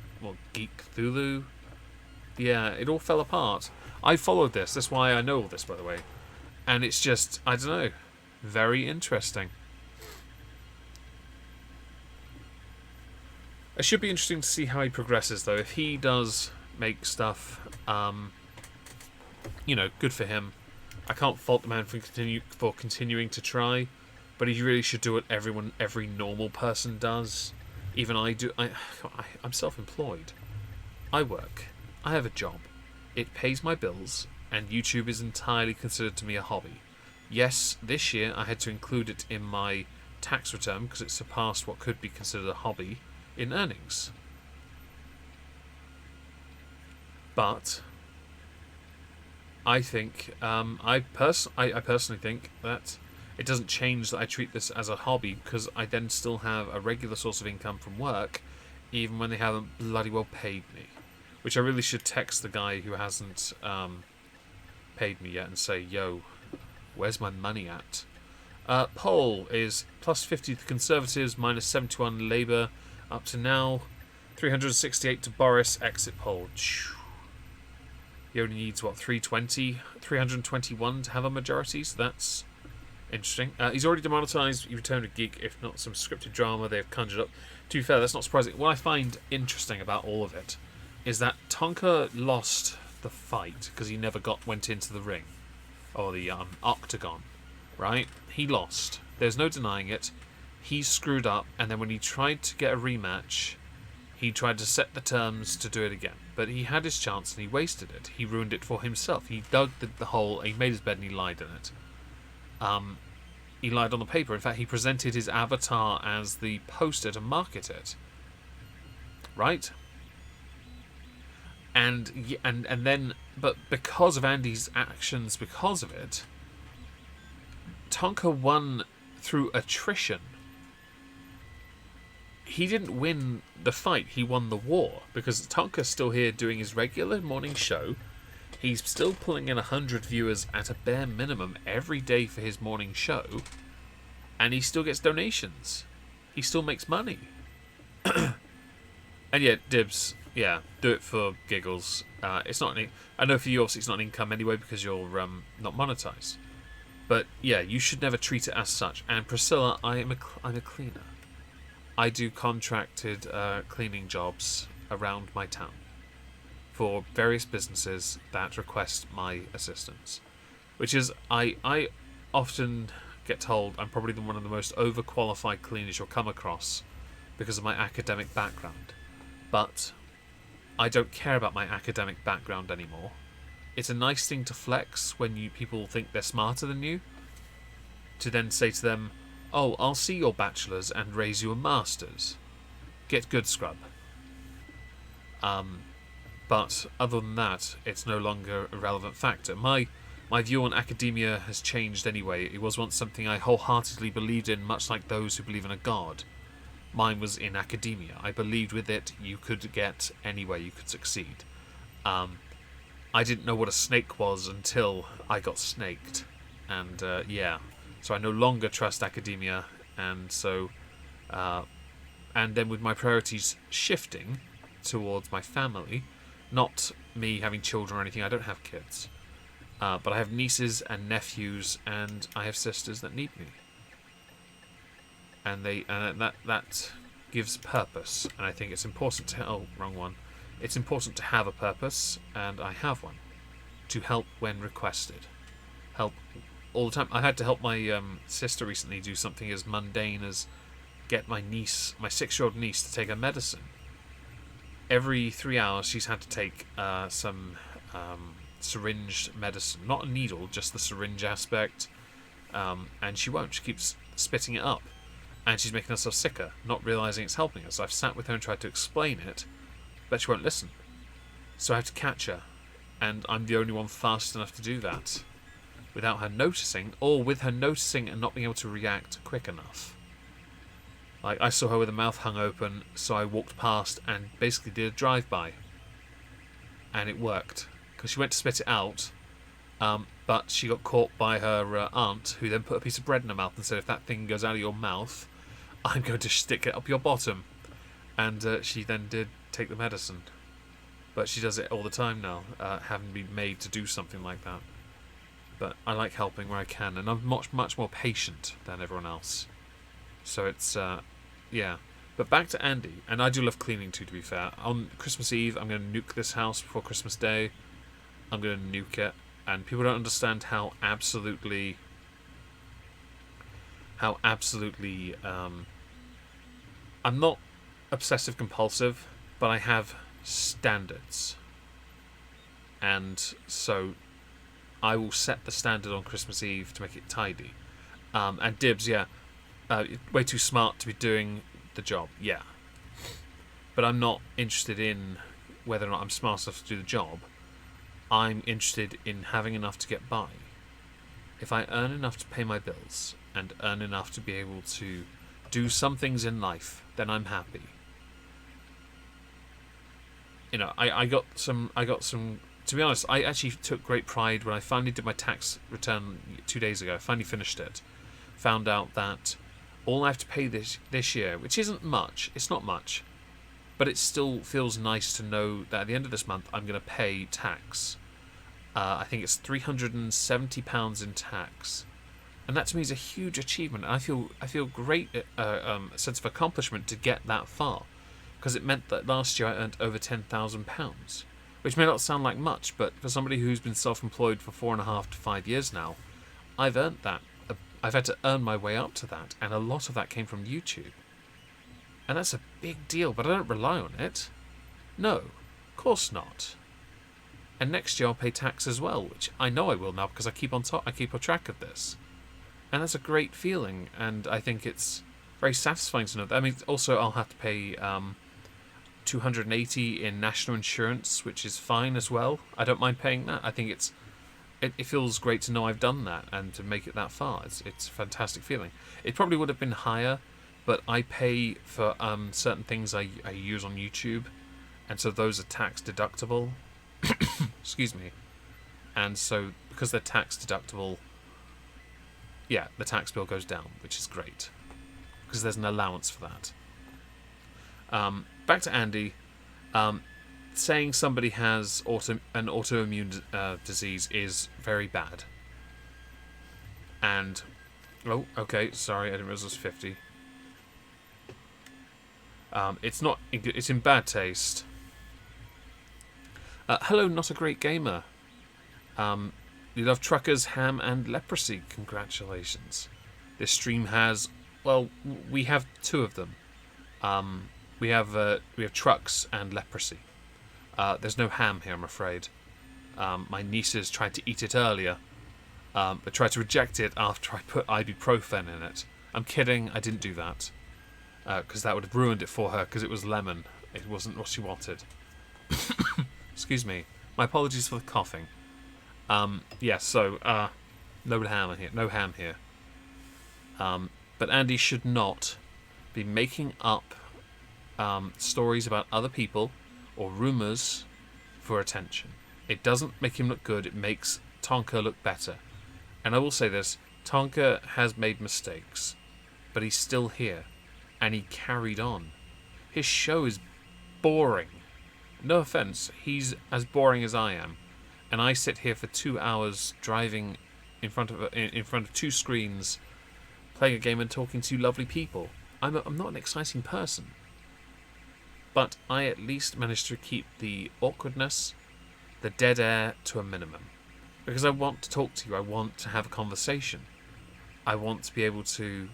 Geek Cthulhu. Yeah, it all fell apart. I followed this. That's why I know all this, by the way. And it's just, I don't know, very interesting. It should be interesting to see how he progresses, though. If he does make stuff, good for him. I can't fault the man for continuing to try, but he really should do what every normal person does. Even I do. I'm self-employed. I work. I have a job. It pays my bills, and YouTube is entirely considered to me a hobby. Yes, this year I had to include it in my tax return because it surpassed what could be considered a hobby in earnings. But I think I personally think that it doesn't change that I treat this as a hobby because I then still have a regular source of income from work, even when they haven't bloody well paid me. Which I really should text the guy who hasn't paid me yet and say, yo, where's my money at? Poll is plus 50 to the Conservatives, minus 71 Labour. Up to now, 368 to Boris. Exit poll. He only needs, 321 to have a majority, so that's interesting. He's already demonetised. He returned a geek, if not some scripted drama they've conjured up. To be fair, that's not surprising. What I find interesting about all of it is that Tonka lost the fight because he never went into the ring. Or the octagon. Right? He lost. There's no denying it. He screwed up, and then when he tried to get a rematch, he tried to set the terms to do it again. But he had his chance and he wasted it. He ruined it for himself. He dug the hole, he made his bed and he lied in it. He lied on the paper. In fact, he presented his avatar as the poster to market it. Right? And then, but because of Andy's actions, because of it, Tonka won through attrition. He didn't win the fight, he won the war, because Tonka's still here doing his regular morning show. He's still pulling in 100 viewers at a bare minimum every day for his morning show, and he still gets donations. He still makes money. And yet, Dibs, yeah, do it for giggles. It's not. I know for you, obviously, it's not an income anyway because you're not monetized. But yeah, you should never treat it as such. And Priscilla, I'm a cleaner. I do contracted cleaning jobs around my town for various businesses that request my assistance. Which is, I often get told I'm probably one of the most overqualified cleaners you'll come across because of my academic background. But I don't care about my academic background anymore. it's a nice thing to flex when people think they're smarter than you. To then say to them, "Oh, I'll see your bachelor's and raise you a master's. Get good, scrub." But other than that, it's no longer a relevant factor. My view on academia has changed anyway. It was once something I wholeheartedly believed in, much like those who believe in a god. Mine was in academia. I believed with it you could get anywhere, you could succeed. I didn't know what a snake was until I got snaked. And so I no longer trust academia. And so, and then with my priorities shifting towards my family, not me having children or anything, I don't have kids. But I have nieces and nephews, and I have sisters that need me. And that gives purpose. And I think it's important to... Oh, wrong one. It's important to have a purpose, and I have one. To help when requested. Help all the time. I had to help my sister recently do something as mundane as get my 6-year-old niece, to take her medicine. Every 3 hours she's had to take some syringed medicine. Not a needle, just the syringe aspect. And she won't. She keeps spitting it up. And she's making herself sicker, not realising it's helping her. So I've sat with her and tried to explain it, but she won't listen. So I have to catch her. And I'm the only one fast enough to do that. Without her noticing, or with her noticing and not being able to react quick enough. Like, I saw her with her mouth hung open, so I walked past and basically did a drive-by. And it worked. Because she went to spit it out, but she got caught by her aunt, who then put a piece of bread in her mouth and said, "If that thing goes out of your mouth, I'm going to stick it up your bottom." And she then did take the medicine. But she does it all the time now, having been made to do something like that. But I like helping where I can, and I'm much more patient than everyone else. So it's, yeah. But back to Andy, and I do love cleaning too, to be fair. On Christmas Eve, I'm going to nuke this house before Christmas Day. I'm going to nuke it, and people don't understand how absolutely, I'm not obsessive compulsive, but I have standards. And so I will set the standard on Christmas Eve to make it tidy. And Dibs, yeah, way too smart to be doing the job, yeah. But I'm not interested in whether or not I'm smart enough to do the job. I'm interested in having enough to get by. If I earn enough to pay my bills and earn enough to be able to do some things in life, then I'm happy. You know, I got some. To be honest, I actually took great pride when I finally did my tax return 2 days ago. I finally finished it. Found out that all I have to pay this year, which isn't much, it's not much, but it still feels nice to know that at the end of this month I'm going to pay tax. I think it's £370 in tax, and that to me is a huge achievement. And I feel great, a sense of accomplishment to get that far, because it meant that last year I earned over £10,000, which may not sound like much, but for somebody who's been self-employed for 4.5 to 5 years now, I've earned that. I've had to earn my way up to that, and a lot of that came from YouTube. And that's a big deal, but I don't rely on it. No, of course not. And next year I'll pay tax as well, which I know I will now because I keep on track of this. And that's a great feeling, and I think it's very satisfying to know that. I mean, also I'll have to pay $280 in national insurance, which is fine as well. I don't mind paying that. I think it feels great to know I've done that and to make it that far. It's a fantastic feeling. It probably would have been higher, but I pay for certain things I use on YouTube, and so those are tax deductible. Excuse me. And so because they're tax deductible, yeah, the tax bill goes down, which is great because there's an allowance for that. Back to Andy. Saying somebody has an autoimmune disease is very bad. And oh, okay, sorry, I didn't realize it was 50. It's not. It's in bad taste. Hello, not a great gamer. You love truckers, ham, and leprosy. Congratulations. This stream has. Well, we have 2 of them. We have trucks and leprosy. There's no ham here, I'm afraid. My nieces tried to eat it earlier, but tried to reject it after I put ibuprofen in it. I'm kidding, I didn't do that. Because that would have ruined it for her, because it was lemon. It wasn't what she wanted. Excuse me. My apologies for the coughing. Yeah, so, no ham here. But Andy should not be making up stories about other people or rumours for attention. It doesn't make him look good, it makes Tonka look better. And I will say this, Tonka has made mistakes, but he's still here, and he carried on. His show is boring. No offence, he's as boring as I am, and I sit here for 2 hours driving in front of two screens, playing a game and talking to lovely people. I'm not an exciting person, but I at least managed to keep the awkwardness, the dead air to a minimum. Because I want to talk to you, I want to have a conversation. I want to be able to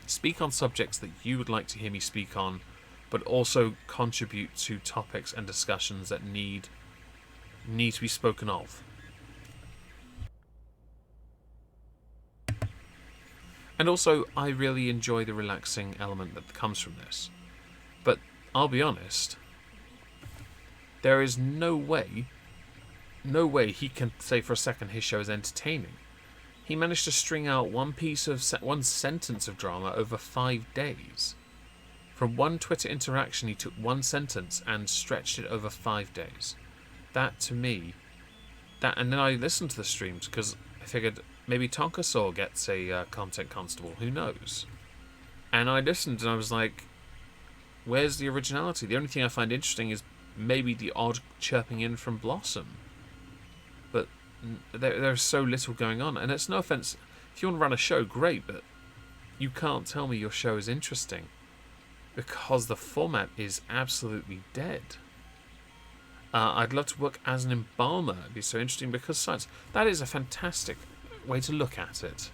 speak on subjects that you would like to hear me speak on, but also contribute to topics and discussions that need to be spoken of. And also, I really enjoy the relaxing element that comes from this. But I'll be honest, there is no way he can say for a second his show is entertaining. He managed to string out one sentence of drama over 5 days. From one Twitter interaction, he took one sentence and stretched it over 5 days. That, to me, and then I listened to the streams because I figured maybe Tonka Saw gets a content constable. Who knows? And I listened and I was like, where's the originality? The only thing I find interesting is maybe the odd chirping in from Blossom. But there's so little going on. And it's no offence, if you want to run a show, great, but you can't tell me your show is interesting because the format is absolutely dead. I'd love to work as an embalmer. It'd be so interesting because science, that is a fantastic way to look at it.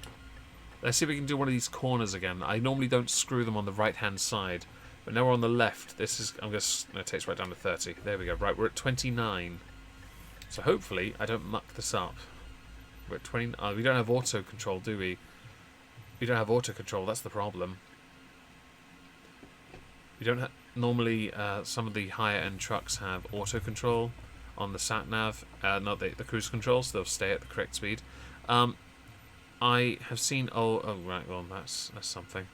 Let's see if we can do one of these corners again. I normally don't screw them on the right hand side, but now we're on the left. I'm going to take us right down to 30. There we go. Right, we're at 29. So hopefully I don't muck this up. We're at 20. We don't have auto control, do we? We don't have auto control. That's the problem. We don't have. Normally, some of the higher end trucks have auto control on the sat nav, not the cruise control, so they'll stay at the correct speed. I have seen. Oh right. Well, that's something.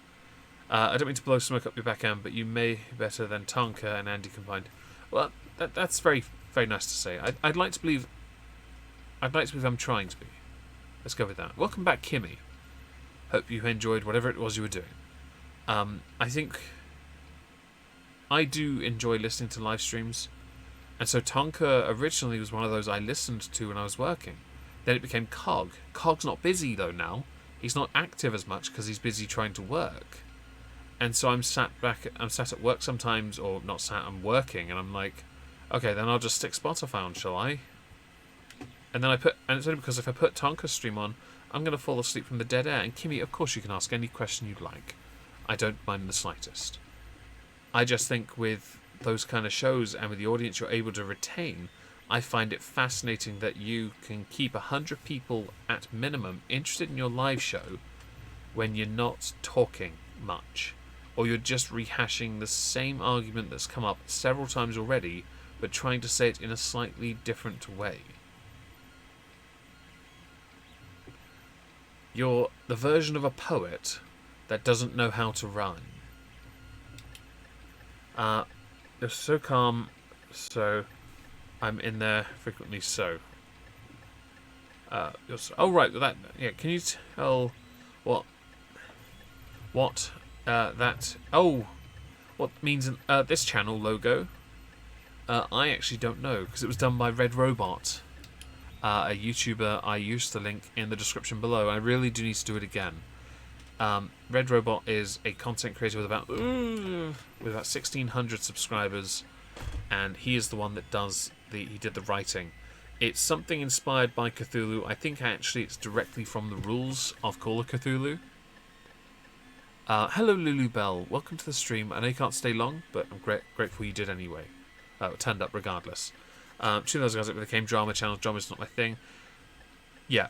I don't mean to blow smoke up your back end, but you may be better than Tonka and Andy combined. Well, that's very, very nice to say. I'd like to believe I'm trying to be. Let's go with that. Welcome back, Kimmy. Hope you enjoyed whatever it was you were doing. I think I do enjoy listening to live streams, and so Tonka originally was one of those I listened to when I was working. Then it became Cog. Cog's not busy though now. He's not active as much because he's busy trying to work. And so I'm sat at work sometimes, or not sat, I'm working, and I'm like, okay, then I'll just stick Spotify on, shall I? And then and it's only because if I put Tonka's stream on, I'm going to fall asleep from the dead air. And Kimmy, of course you can ask any question you'd like. I don't mind in the slightest. I just think with those kind of shows and with the audience you're able to retain, I find it fascinating that you can keep 100 people at minimum interested in your live show when you're not talking much, or you're just rehashing the same argument that's come up several times already, but trying to say it in a slightly different way. You're the version of a poet that doesn't know how to rhyme. They're so calm, so I'm in there frequently. So, oh right, that yeah. Can you tell what that? Oh, what means this channel logo? I actually don't know because it was done by Red Robot, a YouTuber I used to link in the description below. I really do need to do it again. Red Robot is a content creator with about 1,600 subscribers, and he is the one that he did the writing. It's something inspired by Cthulhu. I think actually it's directly from the rules of Call of Cthulhu. Hello Lulu Bell, welcome to the stream. I know you can't stay long, but I'm grateful you did anyway. Turned up regardless. Two of those guys that became drama channels. Drama's not my thing. Yeah,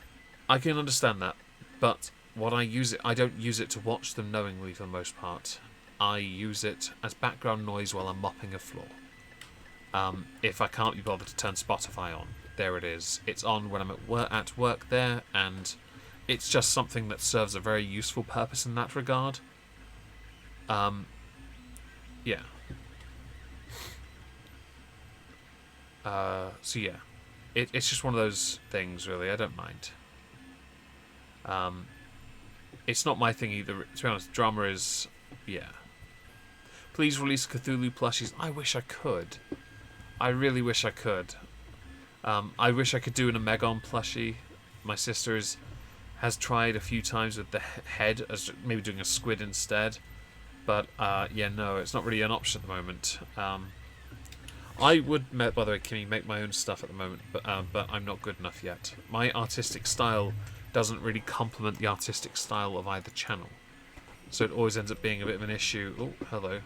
I can understand that, but I don't use it to watch them knowingly for the most part. I use it as background noise while I'm mopping a floor. If I can't be bothered to turn Spotify on, there it is. It's on when I'm at work there, and it's just something that serves a very useful purpose in that regard. Yeah. So yeah, it's just one of those things, really. I don't mind. It's not my thing either. To be honest, drama is, yeah. Please release Cthulhu plushies. I wish I could. I really wish I could. I wish I could do an Omegon plushie. My sister has tried a few times with the head, as maybe doing a squid instead. But, yeah, no, it's not really an option at the moment. I would, by the way, Kimmy, make my own stuff at the moment, but I'm not good enough yet. My artistic style doesn't really complement the artistic style of either channel. So it always ends up being a bit of an issue. Oh, hello.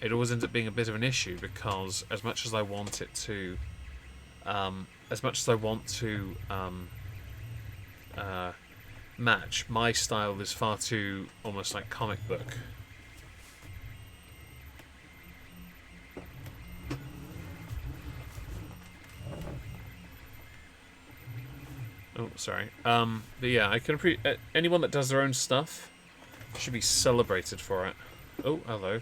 It always ends up being a bit of an issue because as much as I want it to... match, my style is far too almost like comic book. Oh, sorry. But yeah, I can appreciate anyone that does their own stuff should be celebrated for it. Oh, hello.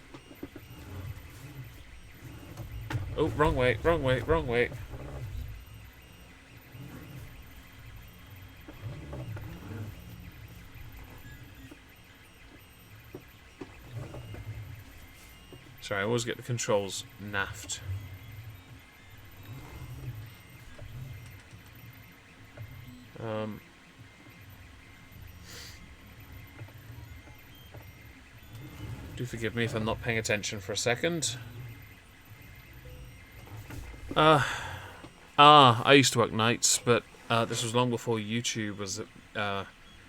Oh, wrong way, wrong way, wrong way. Sorry, I always get the controls naffed. Do forgive me if I'm not paying attention for a second. I used to work nights, but this was long before YouTube was a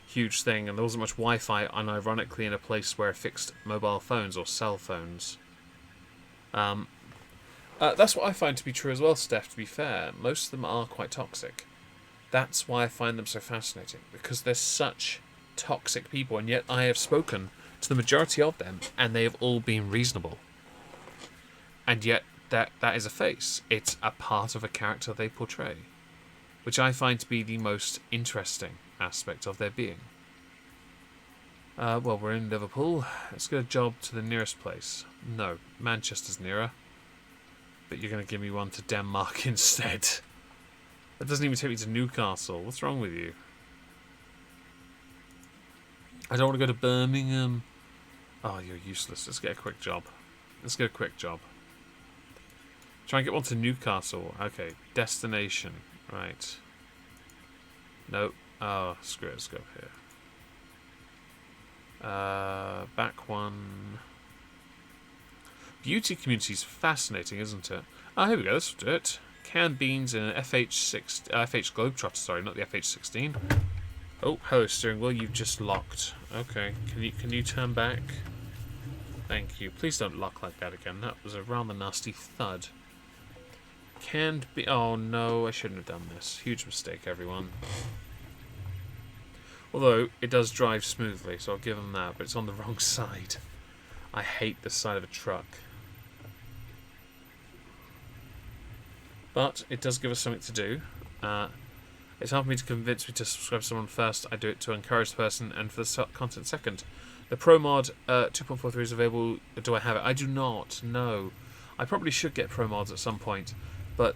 huge thing, and there wasn't much Wi-Fi, and ironically in a place where it fixed mobile phones or cell phones. That's what I find to be true as well, Steph, to be fair. Most of them are quite toxic. That's why I find them so fascinating, because they're such toxic people, and yet I have spoken to the majority of them, and they have all been reasonable. And yet, that is a face. It's a part of a character they portray, which I find to be the most interesting aspect of their being. Well, we're in Liverpool. Let's get a job to the nearest place. No, Manchester's nearer. But you're going to give me one to Denmark instead. That doesn't even take me to Newcastle. What's wrong with you? I don't want to go to Birmingham. Oh, you're useless. Let's get a quick job. Let's get a quick job. Try and get one to Newcastle. Okay, destination. Right. Nope. Oh, screw it. Let's go here. Back one. Beauty community's fascinating, isn't it? Oh, here we go. Let's do it. Canned beans in an FH Globetrotter. Sorry, not the FH16. Oh, hello, steering wheel. You've just locked. Okay. Can you turn back? Thank you. Please don't lock like that again. That was a rather nasty thud. Canned be. Oh no, I shouldn't have done this. Huge mistake, everyone. Although it does drive smoothly, so I'll give them that. But it's on the wrong side. I hate this side of a truck. But it does give us something to do. It's hard for me to convince me to subscribe to someone first. I do it to encourage the person and for the content second. The Pro Mod 2.43 is available. Do I have it? I do not. No. I probably should get Pro Mods at some point, but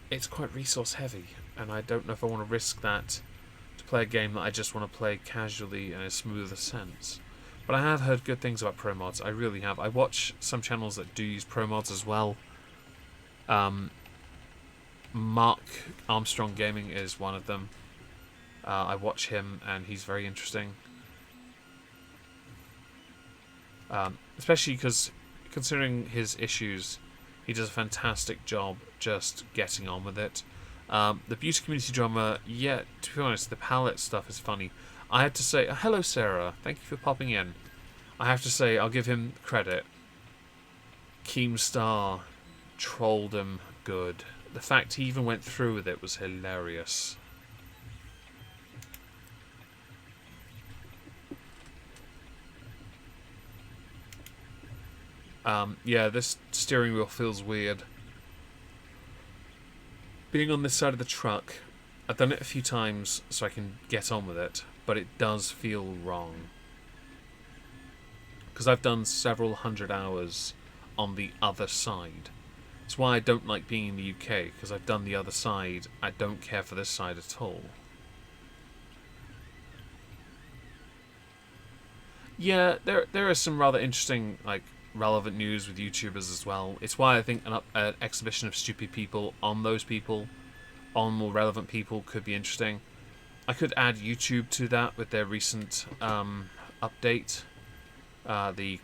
it's quite resource heavy, and I don't know if I want to risk that to play a game that I just want to play casually in a smoother sense. But I have heard good things about Pro Mods. I really have. I watch some channels that do use Pro Mods as well. Mark Armstrong Gaming is one of them. I watch him, and he's very interesting. Especially because, considering his issues, he does a fantastic job just getting on with it. The beauty community drama, yeah, to be honest, the palette stuff is funny. I had to say, hello Sarah, thank you for popping in. I have to say, I'll give him credit. Keemstar trolled him good. the fact he even went through with it was hilarious. Yeah, this steering wheel feels weird. Being on this side of the truck, I've done it a few times so I can get on with it, but it does feel wrong. Because I've done several hundred hours on the other side. It's why I don't like being in the UK, because I've done the other side. I don't care for this side at all. Yeah, there is some rather interesting, like, relevant news with YouTubers as well. It's why I think an exhibition of stupid people on those people, on more relevant people, could be interesting. I could add YouTube to that with their recent update. The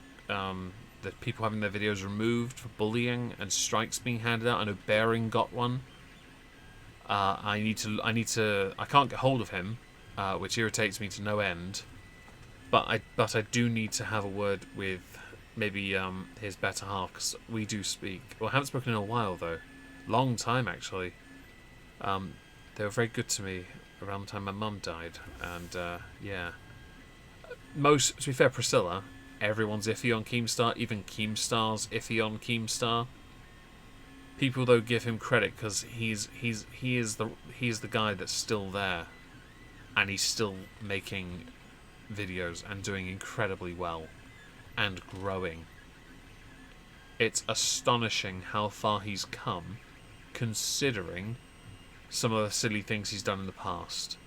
people having their videos removed for bullying and strikes being handed out. I know Bearing got one. I can't get hold of him, which irritates me to no end. But I do need to have a word with maybe his better half, because we do speak. Well, I haven't spoken in a while though, long time actually. They were very good to me around the time my mum died, and yeah. To be fair, Priscilla, everyone's iffy on Keemstar. Even Keemstar's iffy on Keemstar. People though give him credit because he is the guy that's still there, and he's still making videos and doing incredibly well and growing. It's astonishing how far he's come, considering some of the silly things he's done in the past.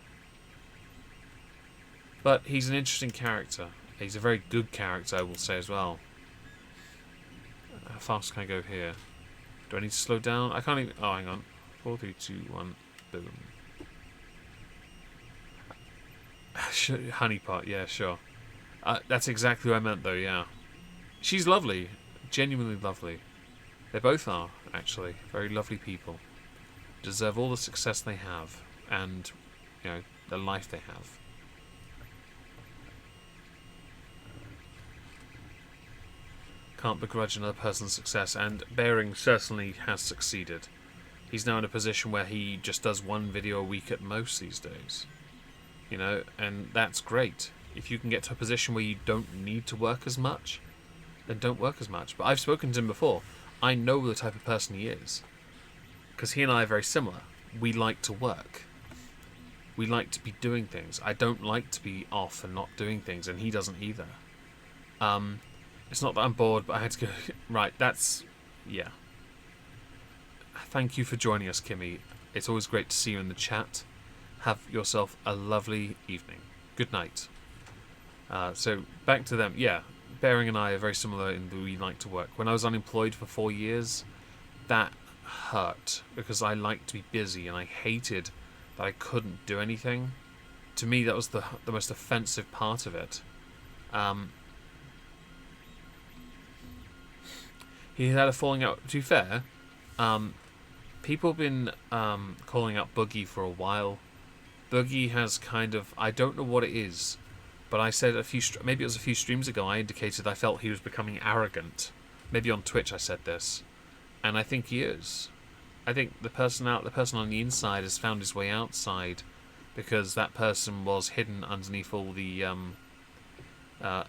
But he's an interesting character. He's a very good character, I will say as well. How fast can I go here? Do I need to slow down? I can't even... Oh, hang on. 4, 3, 2, 1, boom. Honeypot, yeah, sure. That's exactly what I meant, though, yeah. She's lovely. Genuinely lovely. They both are, actually. Very lovely people. Deserve all the success they have. And, you know, the life they have. Can't begrudge another person's success, and Bearing certainly has succeeded. He's now in a position where he just does one video a week at most these days. You know, and that's great. If you can get to a position where you don't need to work as much, then don't work as much. But I've spoken to him before. I know the type of person he is. Because he and I are very similar. We like to work. We like to be doing things. I don't like to be off and not doing things, and he doesn't either. It's not that I'm bored, but I had to go... Right, that's... Yeah. Thank you for joining us, Kimmy. It's always great to see you in the chat. Have yourself a lovely evening. Good night. So, back to them. Yeah, Bearing and I are very similar in that we like to work. When I was unemployed for 4 years, that hurt, because I liked to be busy, and I hated that I couldn't do anything. To me, that was the most offensive part of it. He had a falling out. To be fair, people have been calling out Boogie for a while. Boogie has kind of... I don't know what it is, but I said maybe it was a few streams ago, I indicated I felt he was becoming arrogant. Maybe on Twitch I said this. And I think he is. I think the person on the inside has found his way outside, because that person was hidden underneath all the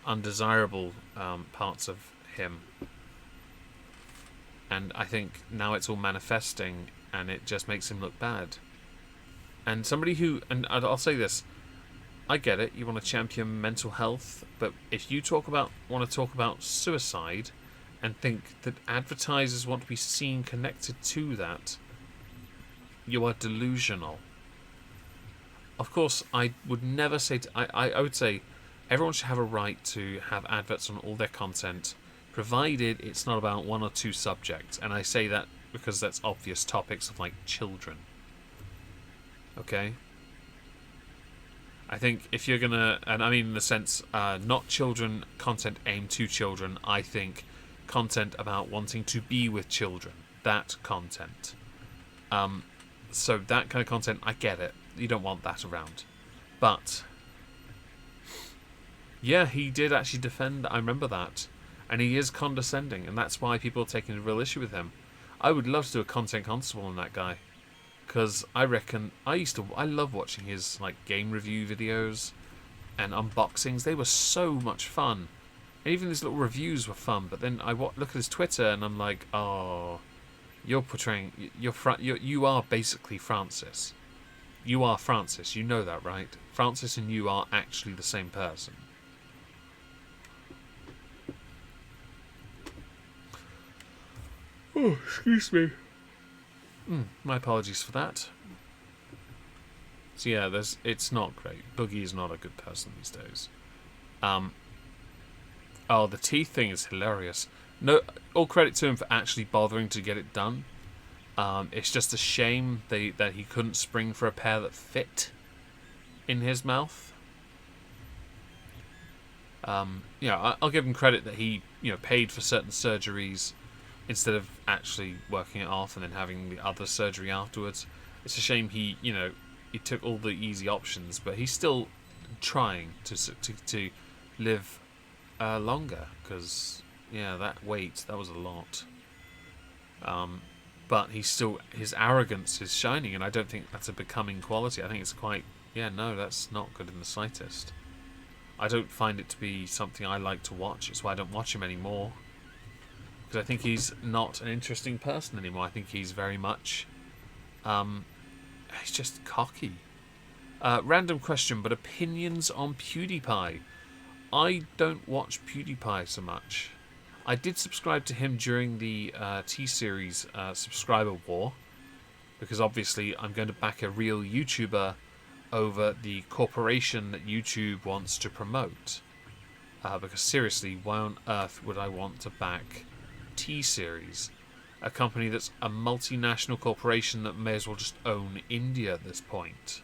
undesirable parts of him. And I think now it's all manifesting, and it just makes him look bad. And somebody who... And I'll say this. I get it. You want to champion mental health. But if you want to talk about suicide and think that advertisers want to be seen connected to that, you are delusional. Of course, I would never say... I would say everyone should have a right to have adverts on all their content, provided it's not about one or two subjects. And I say that because that's obvious topics of, like, children. Okay? I think if you're gonna... And I mean in the sense, not children content aimed to children. I think content about wanting to be with children. That content. So that kind of content, I get it. You don't want that around. But... yeah, he did actually defend... I remember that. And he is condescending, and that's why people are taking a real issue with him. I would love to do a content constable on that guy, because I reckon I love watching his like game review videos and unboxings. They were so much fun, and even his little reviews were fun. But then look at his Twitter, and I'm like, oh, you're portraying you are basically Francis. You are Francis. You know that, right? Francis and you are actually the same person. Oh, excuse me. My apologies for that. So yeah, it's not great. Boogie is not a good person these days. Oh, the teeth thing is hilarious. No, all credit to him for actually bothering to get it done. It's just a shame that he couldn't spring for a pair that fit in his mouth. I'll give him credit that he paid for certain surgeries instead of actually working it off and then having the other surgery afterwards. It's a shame he took all the easy options, but he's still trying to live longer, because that weight, that was a lot. But his arrogance is shining, and I don't think that's a becoming quality. I think it's quite, that's not good in the slightest. I don't find it to be something I like to watch. It's why I don't watch him anymore, because I think he's not an interesting person anymore. I think he's very much, he's just cocky. Random question, but opinions on PewDiePie. I don't watch PewDiePie so much. I did subscribe to him during the T-Series subscriber war, because obviously I'm going to back a real YouTuber over the corporation that YouTube wants to promote. Because seriously, why on earth would I want to back T-Series, a company that's a multinational corporation that may as well just own India at this point?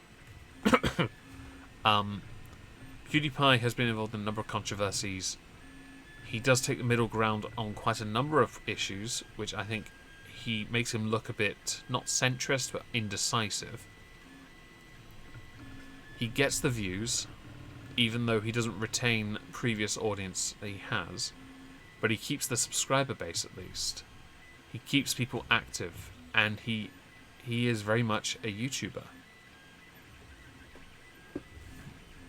PewDiePie has been involved in a number of controversies. He does take the middle ground on quite a number of issues, which I think he makes him look a bit, not centrist, but indecisive. He gets the views, even though he doesn't retain previous audience that he has, but he keeps the subscriber base at least. He keeps people active, and he is very much a YouTuber.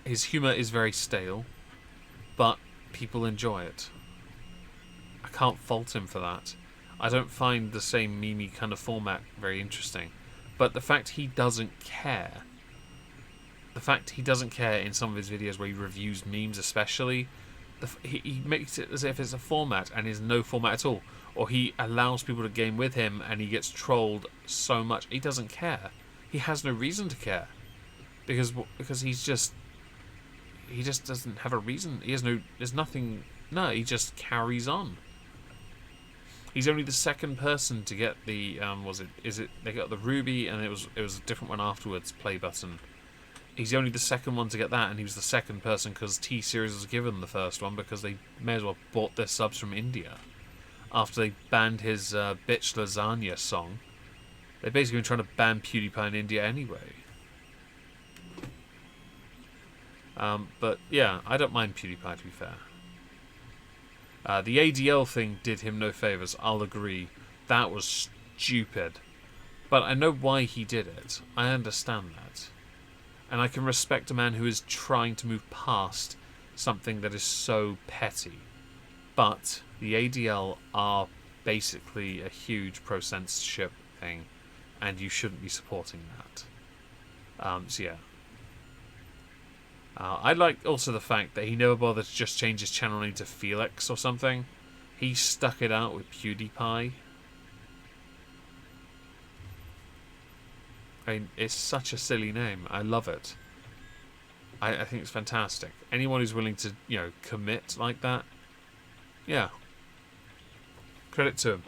His humour is very stale, but people enjoy it. I can't fault him for that. I don't find the same meme kind of format very interesting. But the fact he doesn't care, in some of his videos where he reviews memes especially, he makes it as if it's a format and is no format at all. Or he allows people to game with him and he gets trolled so much. He doesn't care. He has no reason to care. Because he just doesn't have a reason. He just carries on. He's only the second person to get the they got the Ruby, and it was a different one afterwards, play button. He's only the second one to get that, and he was the second person because T-Series was given the first one because they may as well bought their subs from India after they banned his Bitch Lasagna song. They've basically been trying to ban PewDiePie in India anyway. But yeah, I don't mind PewDiePie, to be fair. The ADL thing did him no favours, I'll agree. That was stupid. But I know why he did it. I understand that. And I can respect a man who is trying to move past something that is so petty. But the ADL are basically a huge pro-censorship thing, and you shouldn't be supporting that. So yeah. I like also the fact that he never bothered to just change his channel name to Felix or something. He stuck it out with PewDiePie. I mean, it's such a silly name. I love it. I think it's fantastic. Anyone who's willing to, commit like that, yeah. Credit to him.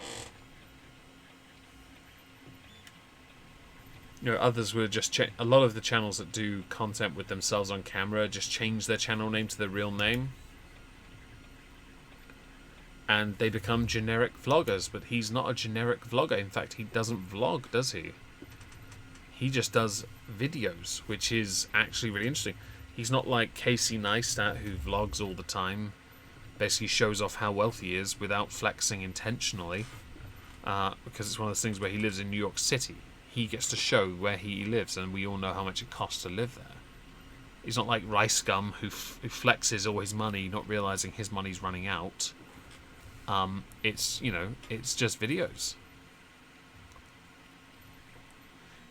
Others would just a lot of the channels that do content with themselves on camera just change their channel name to their real name. And they become generic vloggers, but he's not a generic vlogger. In fact, he doesn't vlog, does he? He just does videos, which is actually really interesting. He's not like Casey Neistat, who vlogs all the time, basically shows off how wealthy he is without flexing intentionally. because it's one of those things where he lives in New York City. He gets to show where he lives, and we all know how much it costs to live there. He's not like Rice Gum, who flexes all his money, not realizing his money's running out. It's just videos.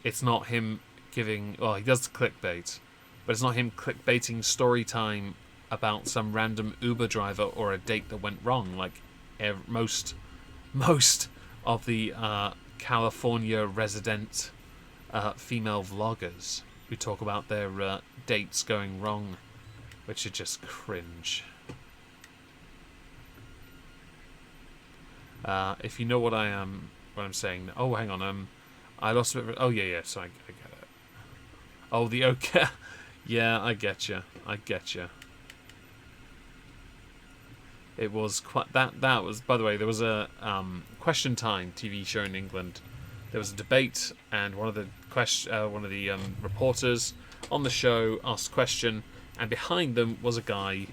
It's not him giving. Well, he does the clickbait, but it's not him clickbaiting story time about some random Uber driver or a date that went wrong, like most of the California resident female vloggers who talk about their dates going wrong, which are just cringe. If you know what I'm saying. Oh, hang on. I lost a bit. Oh yeah. So I get it. Oh, the okay. Yeah, I get you. It was quite that was, by the way, there was a Question Time TV show in England. There was a debate, and one of the reporters on the show asked a question, and behind them was a guy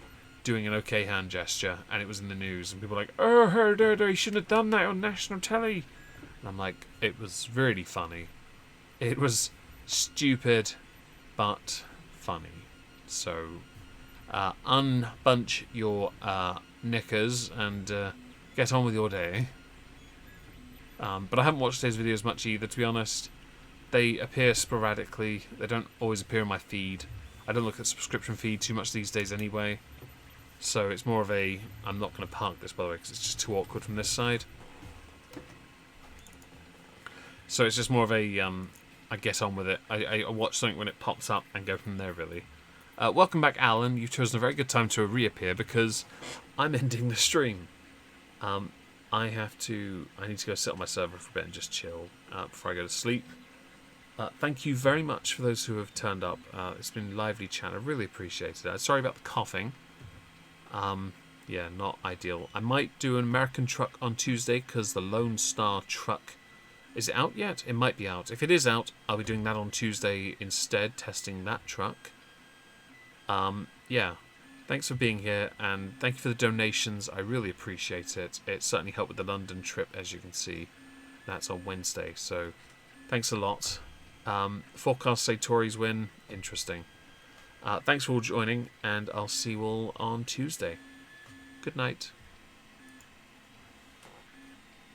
doing an okay hand gesture, and it was in the news, and people were like, "Oh, he shouldn't have done that on national telly." And I'm like, it was really funny. It was stupid, but funny. So, unbunch your knickers and get on with your day. But I haven't watched today's videos much either, to be honest. They appear sporadically. They don't always appear in my feed. I don't look at the subscription feed too much these days anyway. So it's more of a... I'm not going to park this, by the way, because it's just too awkward from this side. So it's just more of a... I get on with it. I watch something when it pops up and go from there, really. Welcome back, Alan. You've chosen a very good time to reappear because I'm ending the stream. I need to go sit on my server for a bit and just chill before I go to sleep. Thank you very much for those who have turned up. It's been lively chat. I really appreciate it. Sorry about the coughing. Yeah, not ideal. I might do an American truck on Tuesday because the Lone Star truck... Is it out yet? It might be out. If it is out, I'll be doing that on Tuesday instead, testing that truck. Yeah. Thanks for being here, and thank you for the donations. I really appreciate it. It certainly helped with the London trip, as you can see. That's on Wednesday, so thanks a lot. Forecasts say Tories win. Interesting. Thanks for all joining, and I'll see you all on Tuesday. Good night.